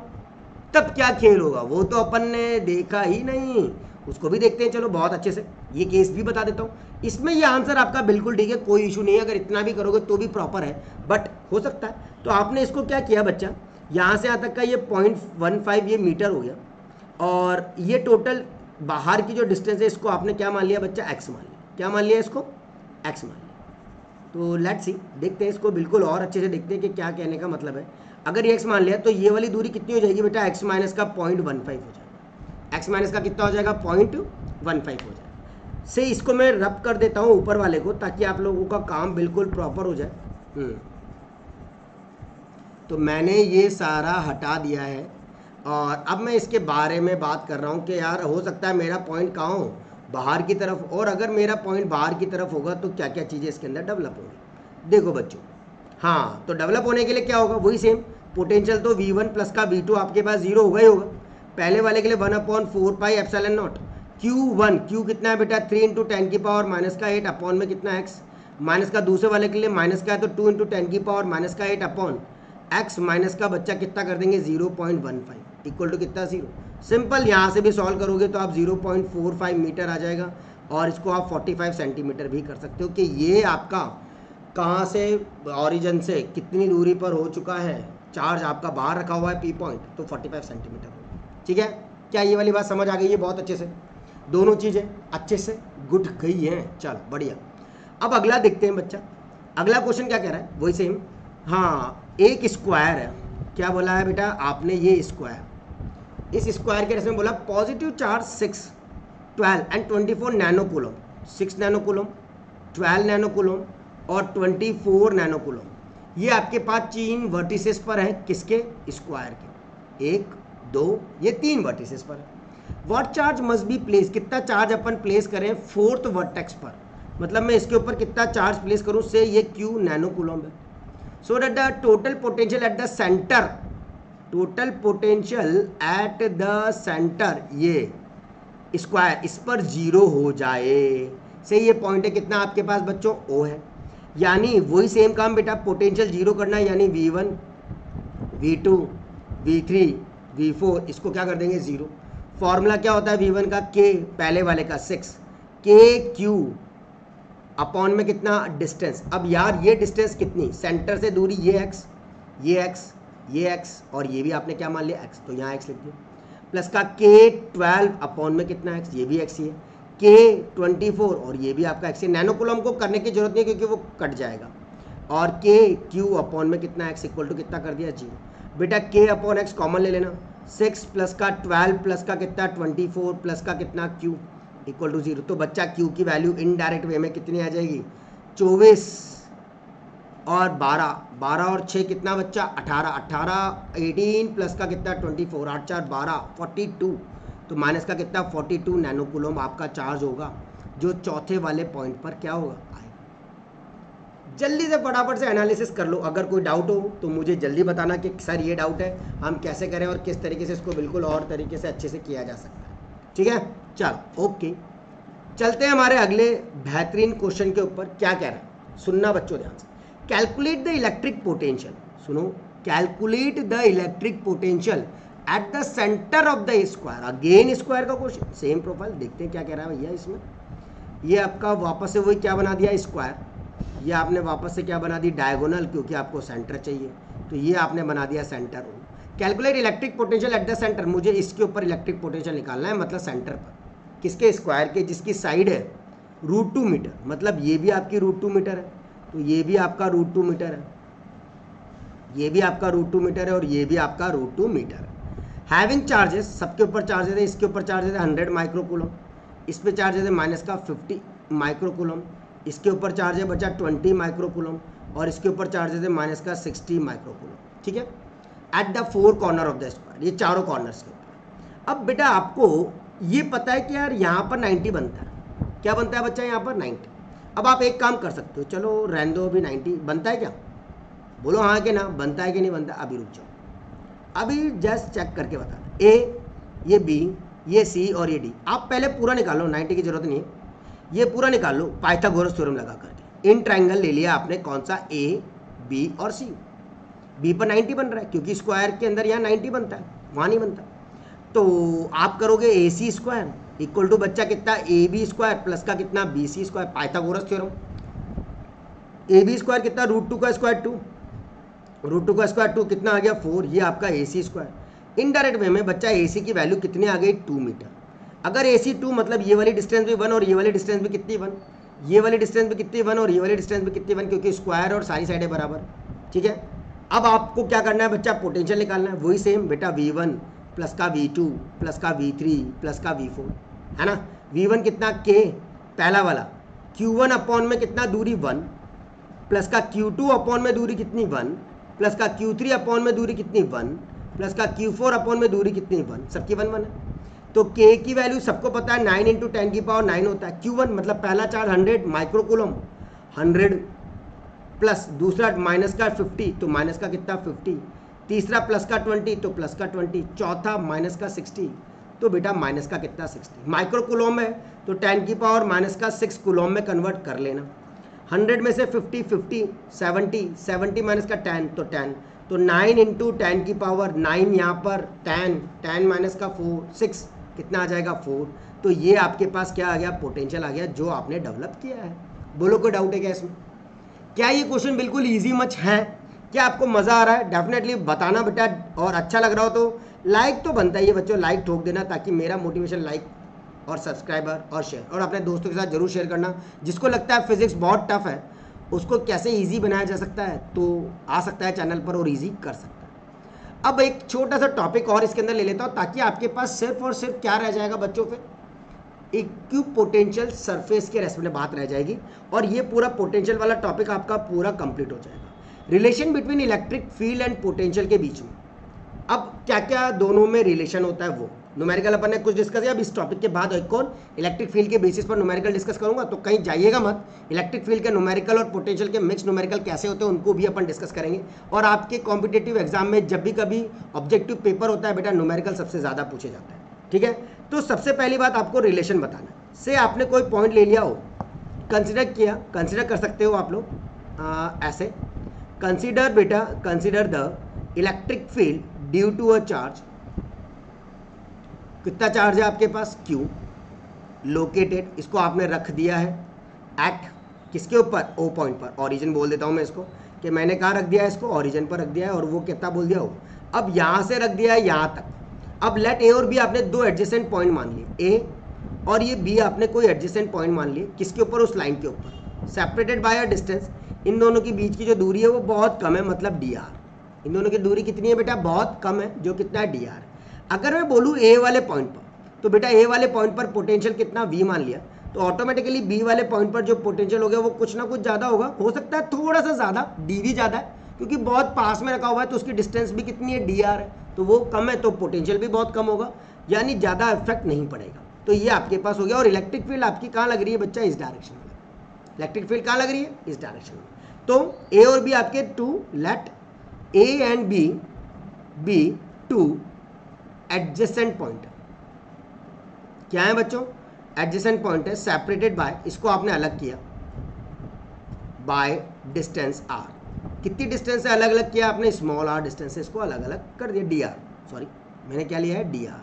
Speaker 1: तब क्या खेल होगा वो तो अपन ने देखा ही नहीं, उसको भी देखते हैं। चलो बहुत अच्छे से ये केस भी बता देता हूँ। इसमें ये आंसर आपका बिल्कुल ठीक है, कोई इशू नहीं है, अगर इतना भी करोगे तो भी प्रॉपर है, बट हो सकता है। तो आपने इसको क्या किया बच्चा, यहाँ से यहाँ तक का ये 0.15 ये मीटर हो गया, और ये टोटल बाहर की जो डिस्टेंस है इसको आपने क्या मान लिया बच्चा, एक्स मान लिया। क्या मान लिया इसको, एक्स मान लिया। तो लेट्स सी, देखते हैं इसको बिल्कुल और अच्छे से देखते हैं कि क्या कहने का मतलब है। अगर ये एक्स मान लिया तो ये वाली दूरी कितनी हो जाएगी बेटा, एक्स माइनस का 0.15 हो जाएगा। एक्स माइनस का कितना हो जाएगा, 0.15 हो जाएगा। से इसको मैं रब कर देता हूँ ऊपर वाले को, ताकि आप लोगों का काम बिल्कुल प्रॉपर हो जाए। तो मैंने ये सारा हटा दिया है, और अब मैं इसके बारे में बात कर रहा हूँ कि यार हो सकता है मेरा पॉइंट कहाँ हो, बाहर की तरफ, और अगर मेरा पॉइंट बाहर की तरफ होगा तो क्या क्या चीज़ें इसके अंदर डेवलप होंगी। देखो बच्चों, हाँ तो डेवलप होने के लिए क्या होगा, वही सेम पोटेंशियल। तो V1 प्लस का V2 आपके पास 0 होगा ही होगा। पहले वाले के लिए 1/4 pi epsilon not Q1, Q कितना है बेटा, 3 × 10 की पावर माइनस का 8 अपॉन में कितना x, माइनस का दूसरे वाले के लिए माइनस का है तो 2 × 10 की पावर माइनस का 8 अपॉन x माइनस का बच्चा कितना कर देंगे 0.15 इक्वल टू कितना 0। सिंपल, यहाँ से भी सॉल्व करोगे तो आप 0.45 मीटर आ जाएगा, और इसको आप 45 सेंटीमीटर भी कर सकते हो कि ये आपका कहाँ से ऑरिजिन से कितनी दूरी पर हो चुका है चार्ज आपका, बाहर रखा हुआ है P पॉइंट, तो 45 सेंटीमीटर। ठीक है, क्या ये वाली बात समझ आ गई है बहुत अच्छे से, दोनों चीज़ें अच्छे से गुड गई हैं। चलो बढ़िया। अब अगला देखते हैं बच्चा, अगला क्वेश्चन क्या कह रहा है, वही सेम। हाँ एक स्क्वायर है, क्या बोला है बेटा आपने, ये स्क्वायर, इस स्क्वायर के रेस में बोला positive charge 6, 12 and 24 nano coulomb, 6 nano coulomb, 12 nano coulomb और 24 नैनो कूलम। ये आपके पास 3 वर्टिसेस पर है, किसके, स्क्वायर के, 1 2 ये 3 वर्टिसेस पर है। What charge must be place, कितना चार्ज अपन प्लेस करें 4th वर्टेक्स पर, मतलब मैं इसके ऊपर कितना चार्ज प्लेस करूं, से ये Q नैनो कूलम है। So that the total potential at the centre, total potential at the centre, ये स्क्वायर इस पर 0 हो जाए। से ये पॉइंट है कितना आपके पास बच्चों, O है। यानी वही सेम काम बेटा, पोटेंशियल 0 करना है, यानी V1 V2 V3 V4 इसको क्या कर देंगे 0। फॉर्मूला क्या होता है V1 का, K पहले वाले का 6 KQ अपॉन में कितना डिस्टेंस। अब यार ये डिस्टेंस कितनी, सेंटर से दूरी ये x, ये x, ये x, और ये भी आपने क्या मान लिया x, तो यहाँ x लिख दिया, प्लस का K12 अपॉन में कितना x, ये भी x ही है, K24 और ये भी आपका x है। नैनो कूलम को करने की जरूरत नहीं क्योंकि वो कट जाएगा, और KQ अपॉन में कितना x इक्वल टू कितना कर दिया 0। बेटा K अपॉन x कॉमन ले लेना, 6 प्लस का 12 प्लस का कितना 24 प्लस का कितना Q इक्वल टू 0। तो बच्चा Q की वैल्यू इनडायरेक्ट वे में कितनी आ जाएगी, 24 और 12, 12 और 6 कितना बच्चा 18, 18 18 प्लस का कितना 24, 8 4 12 42, तो माइनस का कितना 42 नैनो कूलम आपका चार्ज होगा, जो चौथे वाले पॉइंट पर क्या होगा आएगा। जल्दी से फटाफट से एनालिसिस कर लो, अगर कोई डाउट हो तो मुझे जल्दी बताना कि सर ये डाउट है, हम कैसे करें और किस तरीके से इसको बिल्कुल और तरीके से अच्छे से किया जा सकता है। ठीक है, चलो ओके, चलते हैं हमारे अगले बेहतरीन क्वेश्चन के ऊपर। क्या कह रहा है, सुनना बच्चों ध्यान से। कैलकुलेट द इलेक्ट्रिक पोटेंशियल, सुनो, calculate the electric potential at the centre of the square. Again square का क्वेश्चन, सेम प्रोफाइल, देखते हैं क्या कह रहा है भैया इसमें। ये आपका वापस से वही क्या बना दिया स्क्वायर, ये आपने वापस से क्या बना दी डायगोनल, क्योंकि आपको सेंटर चाहिए, तो ये आपने बना दिया centre. Calculate electric potential at the centre, मुझे इसके ऊपर इलेक्ट्रिक पोटेंशियल निकालना है, मतलब सेंटर पर, किसके स्क्वायर के, जिसकी साइड है √2 मीटर, मतलब ये भी आपकी √2 मीटर है, तो ये भी आपका √2 मीटर है, ये भी आपका √2 मीटर है, और ये भी आपका √2 मीटर है। हैविंग चार्जेस, सबके ऊपर चार्जेस है, इसके ऊपर चार्जेस है 100 माइक्रोकूलम, इस पे चार्जेस है -50 माइक्रोकूलम, इसके ऊपर चार्ज है बचा 20 माइक्रोकूलम, और इसके ऊपर चार्जेस है -60 माइक्रोकूलम, ठीक है, at the 4 corner of the square, ये चारों कॉर्नर्स के ऊपर। अब बेटा आपको ये पता है कि यार यहाँ पर 90 बनता है, क्या बनता है बच्चा यहाँ पर 90। अब आप एक काम कर सकते हो, चलो रहने दो, अभी 90 बनता है क्या, बोलो हाँ कि ना, बनता है कि नहीं बनता। अभी रुक जाओ, अभी जस्ट चेक करके बता दो, ए, ये बी, ये सी और ये डी। आप पहले पूरा निकालो, 90 की जरूरत नहीं है, ये पूरा निकाल लो पाइथागोरस थ्योरम लगा करके। इन ट्रायंगल ले लिया आपने, कौन सा, ए, बी और सी। बी पर 90 बन रहा है, क्योंकि स्क्वायर के अंदर यहाँ 90 बनता है, वहाँ नहीं बनता। तो आप करोगे A C square equal to बच्चा कितना, ए बी स्क्वायर प्लस का कितना, B C square, Pythagoras theorem. A B square कितना, √2 का स्क्वायर 2, √2 का स्क्वायर 2 कितना आ गया 4, ये आपका ए सी स्क्वायर। इनडायरेक्ट वे में बच्चा ए सी की वैल्यू कितनी आ गई, 2 मीटर। अगर ए सी 2 मतलब ये वाली डिस्टेंस भी 1 और ये वाली डिस्टेंस भी कितनी 1, ये वाली डिस्टेंस भी कितनी 1 और ये वाली डिस्टेंस भी कितनी 1, क्योंकि स्क्वायर और सारी साइडें बराबर, ठीक है। अब आपको क्या करना है बच्चा, पोटेंशियल निकालना है, वही सेम बेटा V1 प्लस का V2 प्लस का V3 प्लस का V4, है ना। V1 कितना, K पहला वाला, Q1 अपॉन में कितना दूरी 1, प्लस का Q2 अपॉन में दूरी कितनी 1, प्लस का Q3 अपॉन में दूरी कितनी 1, प्लस का Q4 अपॉन में दूरी कितनी 1, सबकी 1 1 है। तो K की वैल्यू सबको पता है 9 × 10⁹ होता है। Q1 मतलब पहला चार्ज 100 माइक्रोकूलम, 100 प्लस दूसरा माइनस का 50, तो माइनस का कितना 50, तीसरा प्लस का 20, तो प्लस का 20, चौथा माइनस का 60, तो बेटा माइनस का कितना 60। माइक्रोकूलम है तो 10⁻⁻6 कूलम में कन्वर्ट कर लेना। 100 में से 50 50, 70 70 माइनस का 10, तो 10, तो 9 × 10⁹ यहाँ पर 10 माइनस का 4 6, कितना आ जाएगा 4। तो ये आपके पास क्या आ गया, पोटेंशियल आ गया, जो आपने डेवलप किया है। बोलो कोई डाउट है क्या इसमें? क्या ये क्वेश्चन बिल्कुल इजी मच है? क्या आपको मज़ा आ रहा है? डेफिनेटली बताना बेटा, और अच्छा लग रहा हो तो लाइक तो बनता ही है बच्चों, लाइक ठोक देना, ताकि मेरा मोटिवेशन, लाइक और सब्सक्राइबर और शेयर, और अपने दोस्तों के साथ जरूर शेयर करना। जिसको लगता है फिजिक्स बहुत टफ है, उसको कैसे इजी बनाया जा सकता है, तो आ सकता है चैनल पर और इजी कर सकता है। अब एक छोटा सा टॉपिक और इसके अंदर ले लेता हूँ, ताकि आपके पास सिर्फ और सिर्फ क्या रह जाएगा बच्चों, फिर इक्विपोटेंशियल सरफेस के रेस्पेक्ट में बात रह जाएगी, और ये पूरा पोटेंशियल वाला टॉपिक आपका पूरा कंप्लीट हो जाएगा। Relation between electric field and potential के बीच में अब क्या क्या दोनों में रिलेशन होता है, वो न्यूमेरिकल अपन ने कुछ डिस्कस किया। अब इस टॉपिक के बाद एक और इलेक्ट्रिक फील्ड के बेसिस पर न्यूमेरिकल डिस्कस करूंगा, तो कहीं जाइएगा मत। इलेक्ट्रिक फील्ड के न्यूमेरिकल और पोटेंशियल के मिक्स न्यूमेरिकल कैसे होते हैं, उनको भी अपन डिस्कस करेंगे। और आपके कॉम्पिटेटिव एग्जाम में जब भी कभी ऑब्जेक्टिव पेपर होता है बेटा, न्यूमेरिकल सबसे ज़्यादा पूछे जाता है, ठीक है। तो सबसे पहली बात आपको रिलेशन बताना है। से आपने कोई पॉइंट ले लिया हो, कंसिडर किया, कंसिडर कर सकते हो आप लोग ऐसे, कंसिडर बेटा, consider the electric field due to a charge. कितना चार्ज है आपके पास, Q, लोकेटेड, इसको आपने रख दिया है एट किसके ऊपर, O पॉइंट पर। ओरिजिन बोल देता हूं मैं इसको, कि मैंने कहाँ रख दिया है, इसको ओरिजिन पर रख दिया है, और वो कितना बोल दिया हो, अब यहाँ से रख दिया है यहाँ तक। अब लेट A और B आपने दो एडजेसेंट पॉइंट मान लिए, A और ये B आपने कोई एडजेसेंट पॉइंट मान लिए, किसके ऊपर, उस लाइन के ऊपर, सेपरेटेड बाय अ डिस्टेंस। इन दोनों के बीच की जो दूरी है वो बहुत कम है, मतलब dr। इन दोनों की दूरी कितनी है बेटा, बहुत कम है, जो कितना है dr। अगर मैं बोलूँ A वाले पॉइंट पर, तो बेटा A वाले पॉइंट पर पोटेंशियल कितना V मान लिया, तो ऑटोमेटिकली B वाले पॉइंट पर जो पोटेंशियल हो गया वो कुछ ना कुछ ज़्यादा होगा, हो सकता है थोड़ा सा ज़्यादा, dV ज़्यादा है, क्योंकि बहुत पास में रखा हुआ है, तो उसकी डिस्टेंस भी कितनी है, dr है, तो वो कम है, तो पोटेंशियल भी बहुत कम होगा, यानी ज़्यादा इफेक्ट नहीं पड़ेगा। तो ये आपके पास हो गया। और इलेक्ट्रिक फील्ड आपकी कहाँ लग रही है बच्चा, इस डायरेक्शन में। इलेक्ट्रिक फील्ड कहाँ लग रही है, इस डायरेक्शन में। तो A और B आपके two, let A and B be two adjacent point. क्या है बच्चों, एडजेसेंट पॉइंट है, सेपरेटेड बाय, इसको आपने अलग किया, बाय डिस्टेंस r। कितनी डिस्टेंस से अलग अलग किया आपने, स्मॉल आर डिस्टेंस से इसको अलग अलग कर दिया, डी आर, सॉरी मैंने क्या लिया है, डी आर।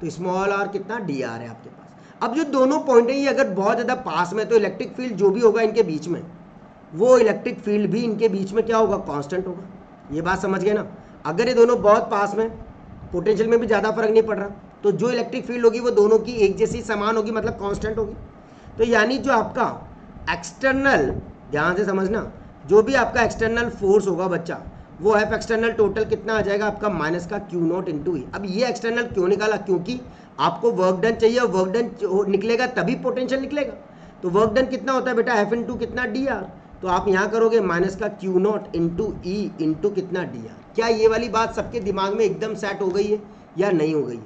Speaker 1: तो स्मॉल आर कितना, डी आर है आपके पास। अब जो दोनों पॉइंट है ये अगर बहुत ज़्यादा पास में, तो इलेक्ट्रिक फील्ड जो भी होगा इनके बीच में, वो इलेक्ट्रिक फील्ड भी इनके बीच में क्या होगा, कांस्टेंट होगा। ये बात समझ गए ना। अगर ये दोनों बहुत पास में, पोटेंशियल में भी ज़्यादा फर्क नहीं पड़ रहा, तो जो इलेक्ट्रिक फील्ड होगी वो दोनों की एक जैसी समान होगी, मतलब कांस्टेंट होगी। तो यानी जो आपका एक्सटर्नल, ध्यान से समझना, जो भी आपका एक्सटर्नल फोर्स होगा बच्चा, वो एफ एक्सटर्नल टोटल कितना आ जाएगा आपका, माइनस का क्यू नॉट इंटू ई। अब ये एक्सटर्नल क्यों निकाला, क्योंकि आपको वर्क डन चाहिए, और वर्क डन निकलेगा तभी पोटेंशियल निकलेगा। तो वर्क डन कितना होता है बेटा, एफ इंटू कितना, डी आर। तो आप यहाँ करोगे माइनस का q naught into E into कितना, डी आर। क्या ये वाली बात सबके दिमाग में एकदम सेट हो गई है या नहीं हो गई?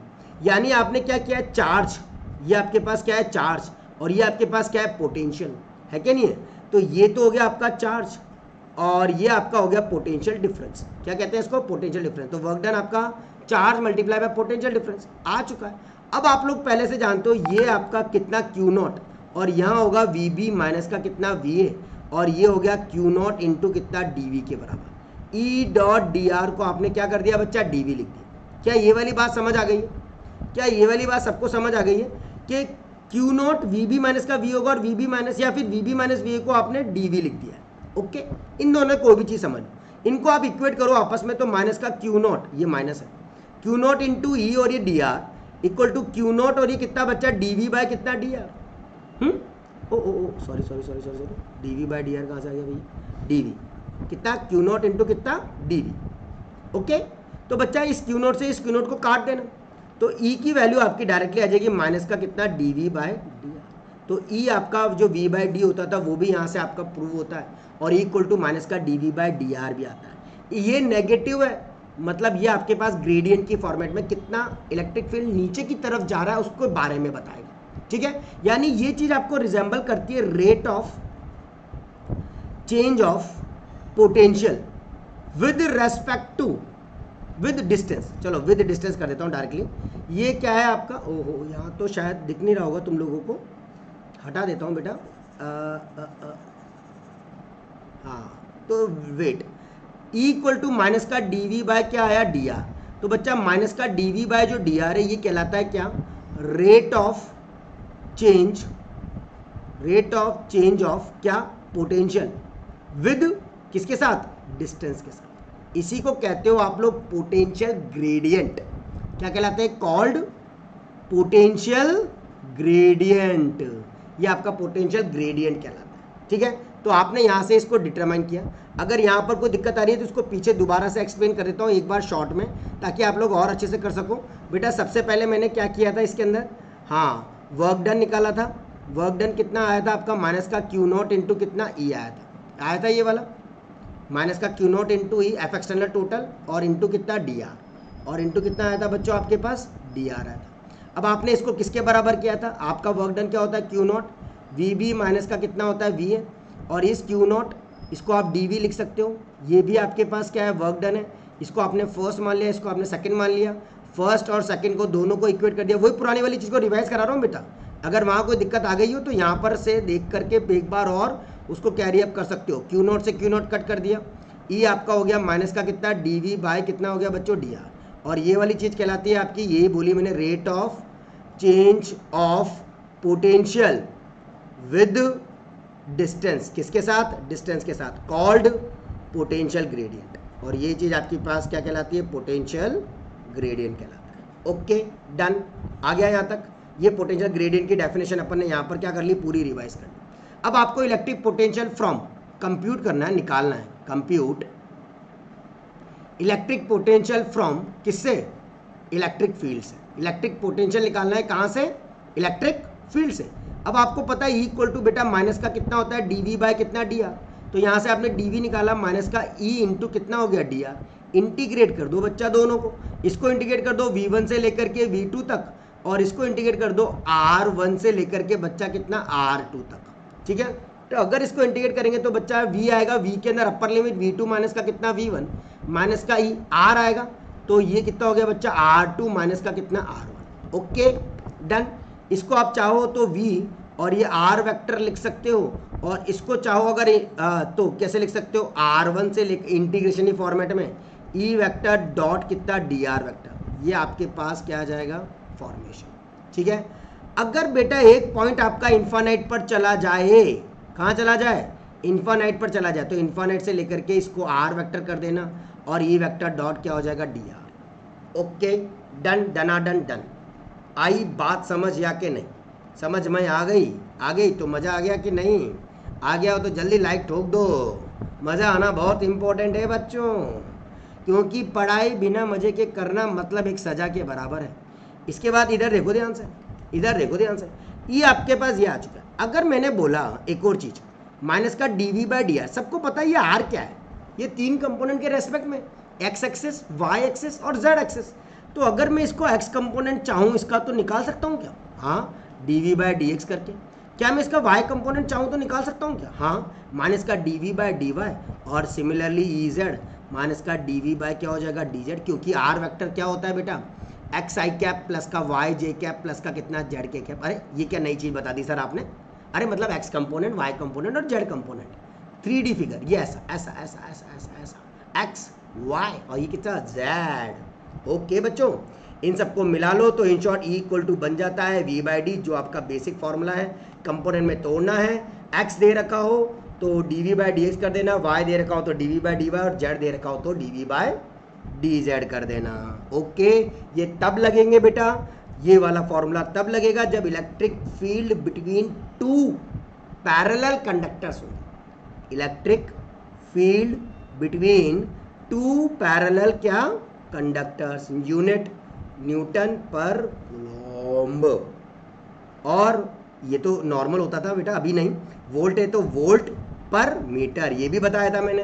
Speaker 1: यानी आपने क्या किया है, चार्ज, ये आपके पास क्या है, चार्ज, और ये आपके पास क्या है, पोटेंशियल है, क्या नहीं है? तो ये तो हो गया आपका चार्ज, और ये आपका हो गया पोटेंशियल डिफरेंस। क्या कहते हैं इसको, पोटेंशियल डिफरेंस। तो वर्क डन आपका charge multiply by potential difference आ चुका है। अब आप लोग पहले से जानते हो ये आपका कितना क्यू नॉट, और यहाँ होगा वी बी माइनस का कितना वी ए, और ये हो गया क्यू नॉट इंटू कितना, डी वी के बराबर। ई डॉट डी आर को आपने क्या कर दिया बच्चा, डी वी लिख दिया। क्या ये वाली बात समझ आ गई है? क्या ये वाली बात सबको समझ आ गई है कि Q not we B minus का वी होगा, और वी बी माइनस या फिर V B minus V A को आपने डी वी लिख दिया है। ओके, इन दोनों कोई भी चीज़ समझ, इनको आप इक्वेट करो आपस में, तो माइनस का क्यू नॉट, ये माइनस है, क्यू नॉट इंटू ई और ये d r equal to q naught, और ये कितना बच्चा, डी वी बाय कितना, d r. Oh sorry sorry sorry sorry sorry, d v by d r कहाँ से आ गया भैया, डी वी कितना, क्यू नॉट इंटू कितना, डी वी। ओके, तो बच्चा इस क्यू नॉट से इस क्यू नॉट को काट देना, तो ई की वैल्यू आपकी डायरेक्टली आ जाएगी माइनस का कितना, d v by d r. तो ई आपका जो वी बाय डी होता था वो भी यहाँ से आपका प्रूव होता है, और इक्वल टू माइनस का d v by d r भी आता है। ये नेगेटिव है, मतलब ये आपके पास ग्रेडियंट की फॉर्मेट में कितना इलेक्ट्रिक फील्ड नीचे की तरफ जा रहा है उसको बारे में बताएगा, ठीक है। यानी ये चीज आपको रिजेंबल करती है rate of change of potential with respect to, with distance. चलो विद डिस्टेंस कर देता हूँ डायरेक्टली। ये क्या है आपका, ओहो यहाँ तो शायद दिख नहीं रहा होगा तुम लोगों को, हटा देता हूँ बेटा। हाँ, तो वेट, इक्वल टू माइनस का डी वी बाय क्या आया, डी आर। तो बच्चा माइनस का डी वी बाय जो डी आर है ये कहलाता है क्या, rate of change, rate of change of क्या, पोटेंशियल विद किसके साथ, डिस्टेंस के साथ। इसी को कहते हो आप लोग पोटेंशियल ग्रेडियंट। क्या कहलाते हैं, कॉल्ड पोटेंशियल ग्रेडियंट। ये आपका पोटेंशियल ग्रेडियंट कहलाता है, ठीक है। तो आपने यहाँ से इसको डिटरमाइन किया। अगर यहाँ पर कोई दिक्कत आ रही है तो इसको पीछे दोबारा से एक्सप्लेन कर देता हूँ एक बार शॉर्ट में, ताकि आप लोग और अच्छे से कर सको। बेटा सबसे पहले मैंने क्या किया था इसके अंदर, हाँ वर्क डन निकाला था। वर्क डन कितना आया था आपका, माइनस का क्यू नॉट इंटू कितना ई आया था ये वाला, माइनस का q naught into E F external total, और इंटू कितना डी आर, और इंटू कितना आया था बच्चों आपके पास, डी आर आया था। अब आपने इसको किसके बराबर किया था, आपका वर्क डन क्या होता है, q not we B minus का कितना होता है वी ए, और इस क्यू नॉट इसको आप डी वी लिख सकते हो। ये भी आपके पास क्या है, वर्क डन है। इसको आपने फर्स्ट मान लिया, इसको आपने सेकंड मान लिया, फर्स्ट और सेकंड को दोनों को इक्वेट कर दिया। वही पुरानी वाली चीज़ को रिवाइज करा रहा हूँ बेटा, अगर वहाँ कोई दिक्कत आ गई हो तो यहाँ पर से देख करके एक बार और उसको कैरी अप कर सकते हो। क्यू नॉट से क्यू नॉट कट कर दिया, ई आपका हो गया माइनस का कितना, डी वी बाय कितना हो गया बच्चों, डी आर। और ये वाली चीज़ कहलाती है आपकी, यही बोली मैंने, rate of change of potential with distance, किसके साथ, डिस्टेंस के साथ, कॉल्ड पोटेंशियल ग्रेडियंट। और ये चीज़ आपके पास क्या कहलाती है, पोटेंशियल ग्रेडियंट कहलाता है। ओके डन, आ गया यहाँ तक। ये पोटेंशियल ग्रेडियंट की डेफिनेशन अपन ने यहाँ पर क्या कर ली, पूरी रिवाइज कर ली। अब आपको इलेक्ट्रिक पोटेंशियल फ्रॉम कंप्यूट करना है, निकालना है, कंप्यूट इलेक्ट्रिक पोटेंशियल फ्रॉम किससे, इलेक्ट्रिक फील्ड से। इलेक्ट्रिक पोटेंशियल निकालना है कहाँ से, इलेक्ट्रिक फील्ड से। अब आपको पता है इक्वल टू बेटा माइनस का कितना होता है, डी वी बाय कितना, डी आर। तो यहाँ से आपने डी वी निकाला, माइनस का ई इंटू कितना हो गया, डी आर। इंटीग्रेट कर दो बच्चा दोनों को, इसको इंटीग्रेट कर दो V1 से लेकर के V2 तक, और इसको इंटीग्रेट कर दो R1 से लेकर के बच्चा कितना, R2 तक, ठीक है। तो अगर इसको इंटीग्रेट करेंगे तो बच्चा V आएगा, V के अंदर अपर लिमिट V2 माइनस का कितना V1 माइनस का ई R आएगा, तो ये कितना हो गया बच्चा, R2 माइनस का कितना R1। Okay done. इसको आप चाहो तो V और ये R वेक्टर लिख सकते हो, और इसको चाहो अगर तो कैसे लिख सकते हो, R1 से इंटीग्रेशन फॉर्मेट में E वेक्टर डॉट कितना DR वेक्टर, ये आपके पास क्या आ जाएगा फॉर्मेशन। ठीक है, अगर बेटा एक पॉइंट आपका इन्फानाइट पर चला जाए, कहाँ चला जाए, इन्फानाइट पर चला जाए, तो इन्फानाइट से लेकर के इसको R वेक्टर कर देना और E वेक्टर डॉट क्या हो जाएगा DR। ओके डन, डनाडन डन। आई बात समझ या कि नहीं, समझ में आ गई तो मज़ा आ गया कि नहीं आ गया हो तो जल्दी लाइक ठोक दो। मज़ा आना बहुत इंपॉर्टेंट है बच्चों, क्योंकि पढ़ाई बिना मज़े के करना मतलब एक सज़ा के बराबर है। इसके बाद इधर देखो ध्यान से, इधर देखो ध्यान से, ये आपके पास ये आ चुका है। अगर मैंने बोला एक और चीज़, माइनस का dv/dr, सबको पता है ये r क्या है, ये तीन कंपोनेंट के रेस्पेक्ट में, x एक्सेस, y एक्सेस और z एक्सेस। तो अगर मैं इसको x कंपोनेंट चाहूँ इसका तो निकाल सकता हूँ क्या, हाँ dv/dx करके। क्या मैं इसका y कंपोनेंट चाहूँ तो निकाल सकता हूँ क्या, हाँ माइनस का dv/dy और सिमिलरली ez माइनस का dv बाय क्या हो जाएगा dz, क्योंकि r वेक्टर क्या होता है बेटा एक्स आई कैप प्लस का वाई जे कैप प्लस का कितना जेड के कैप। अरे ये क्या नई चीज़ बता दी सर आपने, अरे मतलब एक्स कंपोनेंट, वाई कंपोनेंट और जेड कंपोनेंट, 3D फिगर, ये ऐसा ऐसा ऐसा ऐसा ऐसा ऐसा एक्स वाई और ये कितना जेड। ओके बच्चों, इन सबको मिला लो तो in short e equal to बन जाता है v/d, जो आपका बेसिक फॉर्मूला है। कंपोनेंट में तोड़ना है, एक्स दे रखा हो तो dv/dx कर देना, y दे रखा हो तो dv/dy और z दे रखा हो तो dv/dz कर देना। ओके, ये तब लगेंगे बेटा, ये वाला फॉर्मूला तब लगेगा जब electric field between two parallel conductors हो। Electric field between two parallel क्या conductors, unit newton per coulomb. और ये तो नॉर्मल होता था बेटा, अभी नहीं, वोल्ट है तो वोल्ट पर मीटर, ये भी बताया था मैंने।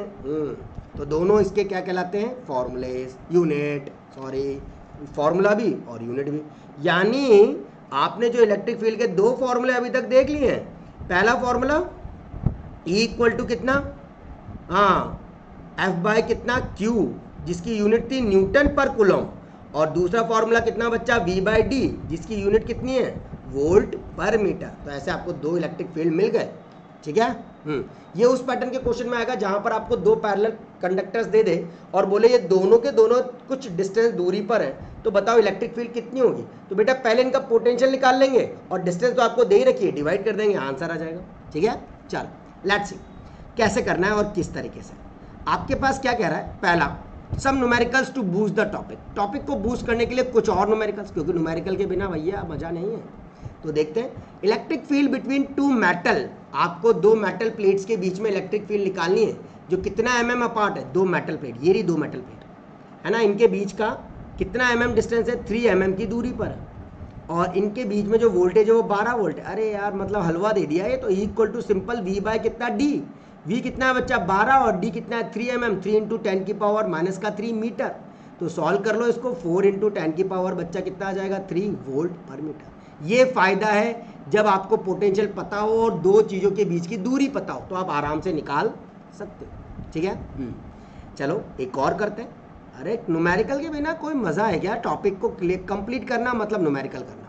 Speaker 1: तो दोनों इसके क्या कहलाते हैं फॉर्मूलेस, यूनिट, सॉरी फॉर्मूला भी और यूनिट भी। यानी आपने जो इलेक्ट्रिक फील्ड के दो फॉर्मूले अभी तक देख लिए हैं। पहला फॉर्मूला E इक्वल टू कितना, हाँ F कितना Q, जिसकी यूनिट थी न्यूटन पर कूलम, और दूसरा फॉर्मूला कितना बच्चा V/D, जिसकी यूनिट कितनी है वोल्ट पर मीटर। तो ऐसे आपको दो इलेक्ट्रिक फील्ड मिल गए। ठीक है, ये उस पैटर्न के क्वेश्चन में आएगा जहां पर आपको दो पैरेलल कंडक्टर्स दे दे और बोले ये दोनों के दोनों कुछ डिस्टेंस दूरी पर है, तो बताओ इलेक्ट्रिक फील्ड कितनी होगी। तो बेटा पहले इनका पोटेंशियल निकाल लेंगे और डिस्टेंस तो आपको दे ही रखी है, डिवाइड कर देंगे, आंसर आ जाएगा। ठीक है, चलो लेट्स सी कैसे करना है और किस तरीके से। आपके पास क्या कह रहा है, पहला some numericals to boost the topic. Topic को बूस्ट करने के लिए कुछ और न्यूमेरिकल्स, क्योंकि न्यूमेरिकल के बिना भैया मजा नहीं है। तो देखते हैं, electric field between to metal, आपको दो मेटल प्लेट्स के बीच में इलेक्ट्रिक फील्ड निकालनी है, जो कितना mm अपार्ट है, दो मेटल प्लेट, ये रही दो मेटल प्लेट है ना, इनके बीच का कितना mm डिस्टेंस है, 3 mm की दूरी पर है, और इनके बीच में जो वोल्टेज है वो 12 वोल्ट है। अरे यार मतलब हलवा दे दिया ये तो। Equal to simple v by कितना d, v कितना है बच्चा 12 और d कितना है 3 mm, 3 × 10 की पावर माइनस का 3 मीटर। तो सॉल्व कर लो इसको, 4 × 10 की पावर बच्चा कितना आ जाएगा 3 वोल्ट पर मीटर। ये फायदा है जब आपको पोटेंशियल पता हो और दो चीज़ों के बीच की दूरी पता हो, तो आप आराम से निकाल सकते हो। ठीक है, चलो एक और करते हैं। अरे न्यूमेरिकल के बिना कोई मज़ा है क्या, टॉपिक को कंप्लीट करना मतलब न्यूमेरिकल करना।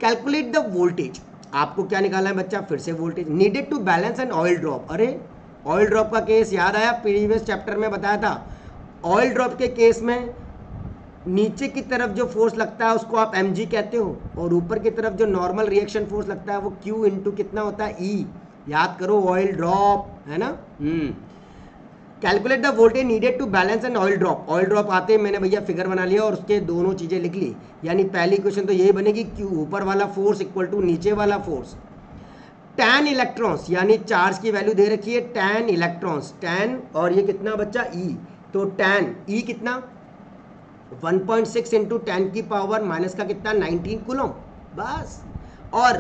Speaker 1: कैलकुलेट द वोल्टेज, आपको क्या निकालना है बच्चा, फिर से voltage needed to balance an oil drop. अरे ऑयल ड्रॉप का केस याद आया, प्रीवियस चैप्टर में बताया था। ऑयल ड्रॉप के केस में नीचे की तरफ जो फोर्स लगता है उसको आप mg कहते हो, और ऊपर की तरफ जो नॉर्मल रिएक्शन फोर्स लगता है वो q इंटू कितना होता है e। याद करो ऑयल ड्रॉप है ना। Calculate the voltage needed to balance an oil drop. Oil drop आते हैं, मैंने भैया फिगर बना लिया और उसके दोनों चीज़ें लिख ली। यानी पहली क्वेश्चन तो यही बनेगी q ऊपर वाला फोर्स इक्वल टू नीचे वाला फोर्स, tan इलेक्ट्रॉन्स, यानी चार्ज की वैल्यू दे रखी है tan इलेक्ट्रॉन्स, tan और ये कितना बच्चा e, तो tan e कितना 1.6 इंटू 10 की पावर माइनस का कितना 19 कूलम बस। और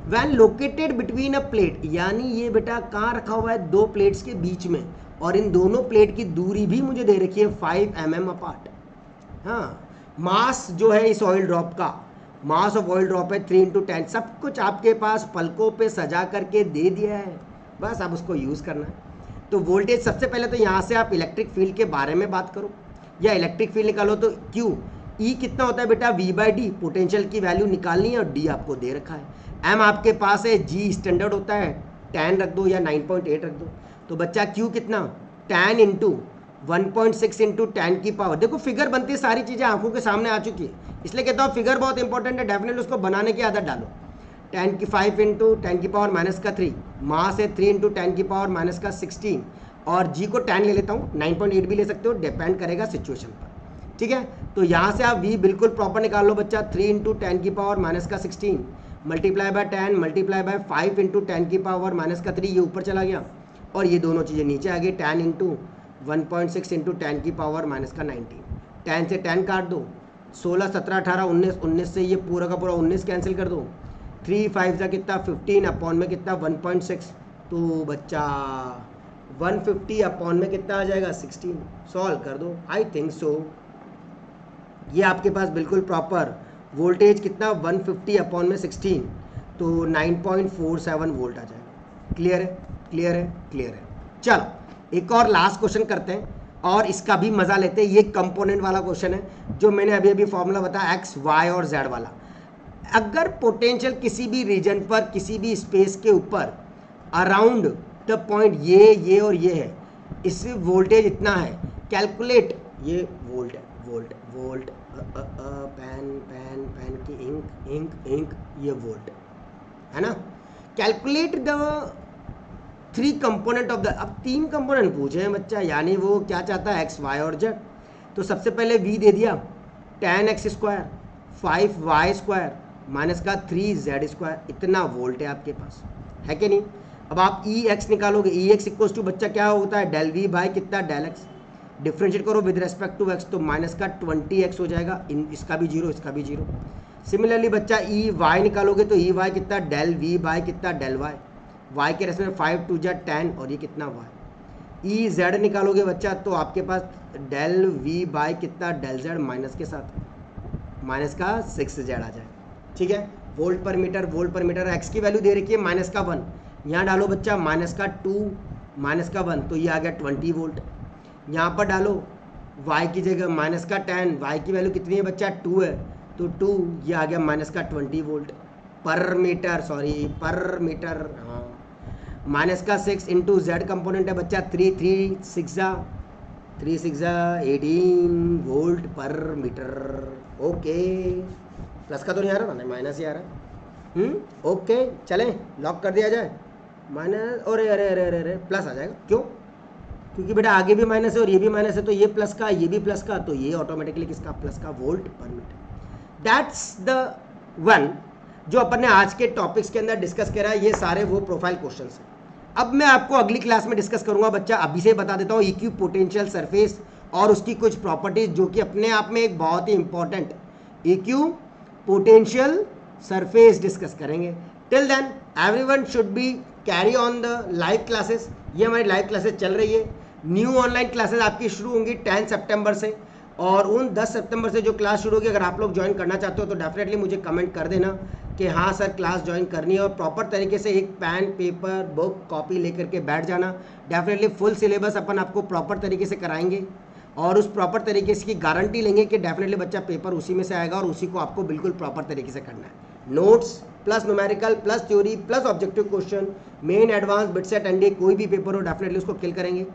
Speaker 1: when located between a plate, यानी ये बेटा कहाँ रखा हुआ है, दो प्लेट्स के बीच में, और इन दोनों प्लेट की दूरी भी मुझे दे रखी है 5 mm अपार्ट। हाँ, मास जो है इस ऑयल ड्रॉप का, मास ऑफ ऑयल ड्रॉप है 3 × 10, सब कुछ आपके पास पलकों पे सजा करके दे दिया है, बस अब उसको यूज़ करना है। तो वोल्टेज सबसे पहले तो यहाँ से आप इलेक्ट्रिक फील्ड के बारे में बात करो या इलेक्ट्रिक फील्ड निकालो, तो Q E कितना होता है बेटा v/d, पोटेंशियल की वैल्यू निकालनी है और D आपको दे रखा है। M आपके पास है, G स्टैंडर्ड होता है 10 रख दो या 9.8 रख दो। तो बच्चा Q कितना 10 इंटू 1.6 इंटू 10 की पावर, देखो फिगर बनती है, सारी चीज़ें आंखों के सामने आ चुकी है, इसलिए कहता हूँ फिगर बहुत इंपॉर्टेंट है, डेफिनेटली उसको बनाने की आदत डालो। 10 की 5 इंटू 10 की पावर माइनस का 3, मास है 3 इंटू 10 की पावर माइनस का 16, और जी को 10 ले लेता हूँ, 9.8 भी ले सकते हो, डिपेंड करेगा सिचुएशन पर, ठीक है। तो यहाँ से आप v बिल्कुल प्रॉपर निकाल लो बच्चा, 3 इंटू 10 की पावर माइनस का 16 multiply by 10 multiply by 5 into 10 की पावर माइनस का 3, ये ऊपर चला गया और ये दोनों चीज़ें नीचे आ गई, 10 इंटू 1.6 इंटू 10 की पावर माइनस का 19, 10 से 10 काट दो, 16 17 18 19, 19 से ये पूरा का पूरा 19 कैंसिल कर दो, 3 5 का कितना 15 अपॉन में कितना 1.6, तो बच्चा 150 अपॉन में कितना आ जाएगा 16, सॉल्व कर दो, आई थिंक सो ये आपके पास बिल्कुल प्रॉपर वोल्टेज कितना 150 अपॉन में 16, तो 9.47 वोल्ट आ जाएगा। क्लियर है, क्लियर है, क्लियर है। चलो एक और लास्ट क्वेश्चन करते हैं और इसका भी मजा लेते हैं। ये कंपोनेंट वाला क्वेश्चन है जो मैंने अभी अभी फॉर्मूला बताया एक्स वाई और जेड वाला। अगर पोटेंशियल किसी भी रीजन पर किसी भी स्पेस के ऊपर अराउंड द पॉइंट ये और ये है, इस वोल्टेज इतना है, कैलकुलेट, ये वोल्ट है, volt volt pen pen pen की इंक इंक इंक, ये वोल्ट है ना। Calculate the 3 component of the, अब 3 कंपोनेंट पूछे हैं बच्चा, यानी वो क्या चाहता है एक्स वाई और जेड। तो सबसे पहले v दे दिया 10x square 5y square minus का 3z स्क्वायर, इतना वोल्ट है आपके पास, है कि नहीं। अब आप ex निकालोगे, ex इक्वल्स टू बच्चा क्या होता है डेल v बाई कितना डेल x, डिफ्रेंशिएट करो विद रेस्पेक्ट टू x, तो माइनस का 20x हो जाएगा, इसका भी 0 इसका भी 0। सिमिलरली बच्चा ई वाई निकालोगे तो ई वाई कितना डेल वी बाई कितना डेल वाई, वाई के रेस्पेक्ट में 5 2 जा 10 और ये कितना वाई। ई जेड निकालोगे बच्चा तो आपके पास डेल वी बाई कितना डेल जेड माइनस के साथ माइनस का 6 जेड आ जाए, ठीक है। वोल्ट पर मीटर, एक्स की वैल्यू दे रखी है माइनस का 1, यहाँ डालो बच्चा माइनस का 2 माइनस का 1, तो ये आ गया 20 वोल्ट। यहाँ पर डालो y की जगह माइनस का 10, y की वैल्यू कितनी है बच्चा 2 है, तो 2 ये आ गया माइनस का 20 वोल्ट पर मीटर, सॉरी पर मीटर, हाँ। माइनस का 6 इंटू जेड कंपोनेंट है बच्चा 3 6 18 वोल्ट पर मीटर। ओके, प्लस का तो नहीं आ रहा ना, माइनस ही आ रहा है। ओके चलें, लॉक कर दिया जाए, माइनस, अरे अरे अरे अरे अरे प्लस आ जाएगा, क्यों? क्योंकि बेटा आगे भी माइनस है और ये भी माइनस है, तो ये प्लस का ये भी प्लस का, तो ये ऑटोमेटिकली किसका प्लस का, वोल्ट पर मीटर। दैट्स द वन जो अपन ने आज के टॉपिक्स के अंदर डिस्कस करा है। ये सारे वो प्रोफाइल क्वेश्चंस हैं। अब मैं आपको अगली क्लास में डिस्कस करूंगा बच्चा, अभी से बता देता हूँ EQ पोटेंशियल सरफेस और उसकी कुछ प्रॉपर्टीज जो कि अपने आप में एक बहुत ही important EQ potential surface discuss करेंगे। Till then everyone should be carry on the live classes. ये हमारी लाइव क्लासेस चल रही है, न्यू ऑनलाइन क्लासेस आपकी शुरू होंगी 10 सितंबर से, और उन 10 सितंबर से जो क्लास शुरू होगी, अगर आप लोग ज्वाइन करना चाहते हो तो डेफिनेटली मुझे कमेंट कर देना कि हाँ सर क्लास ज्वाइन करनी है, और प्रॉपर तरीके से एक पेन पेपर बुक कॉपी लेकर के बैठ जाना। डेफिनेटली फुल सिलेबस अपन आपको प्रॉपर तरीके से कराएंगे और उस प्रॉपर तरीके से की गारंटी लेंगे कि डेफिनेटली बच्चा पेपर उसी में से आएगा और उसी को आपको बिल्कुल प्रॉपर तरीके से करना है। Notes plus numerical plus theory plus objective question, main advance bit set and कोई भी पेपर हो डेफिनेटली उसको किल करेंगे।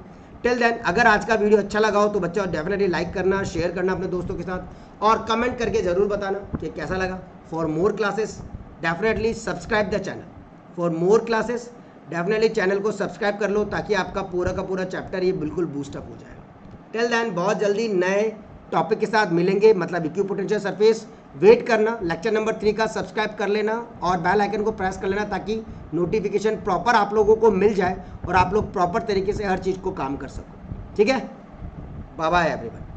Speaker 1: टिल देन अगर आज का वीडियो अच्छा लगा हो तो बच्चा डेफिनेटली लाइक करना, शेयर करना अपने दोस्तों के साथ, और कमेंट करके ज़रूर बताना कि कैसा लगा। For more classes definitely subscribe the channel, for more classes definitely channel को सब्सक्राइब कर लो ताकि आपका पूरा का पूरा चैप्टर ये बिल्कुल बूस्टअप हो जाएगा। टिल देन बहुत जल्दी नए टॉपिक के साथ मिलेंगे, मतलब EQ पोटेंशियल सरफेस। वेट करना, लेक्चर नंबर 3 का सब्सक्राइब कर लेना और बेल आइकन को प्रेस कर लेना ताकि नोटिफिकेशन प्रॉपर आप लोगों को मिल जाए और आप लोग प्रॉपर तरीके से हर चीज़ को काम कर सको। ठीक है, बाय बाय एवरीवन।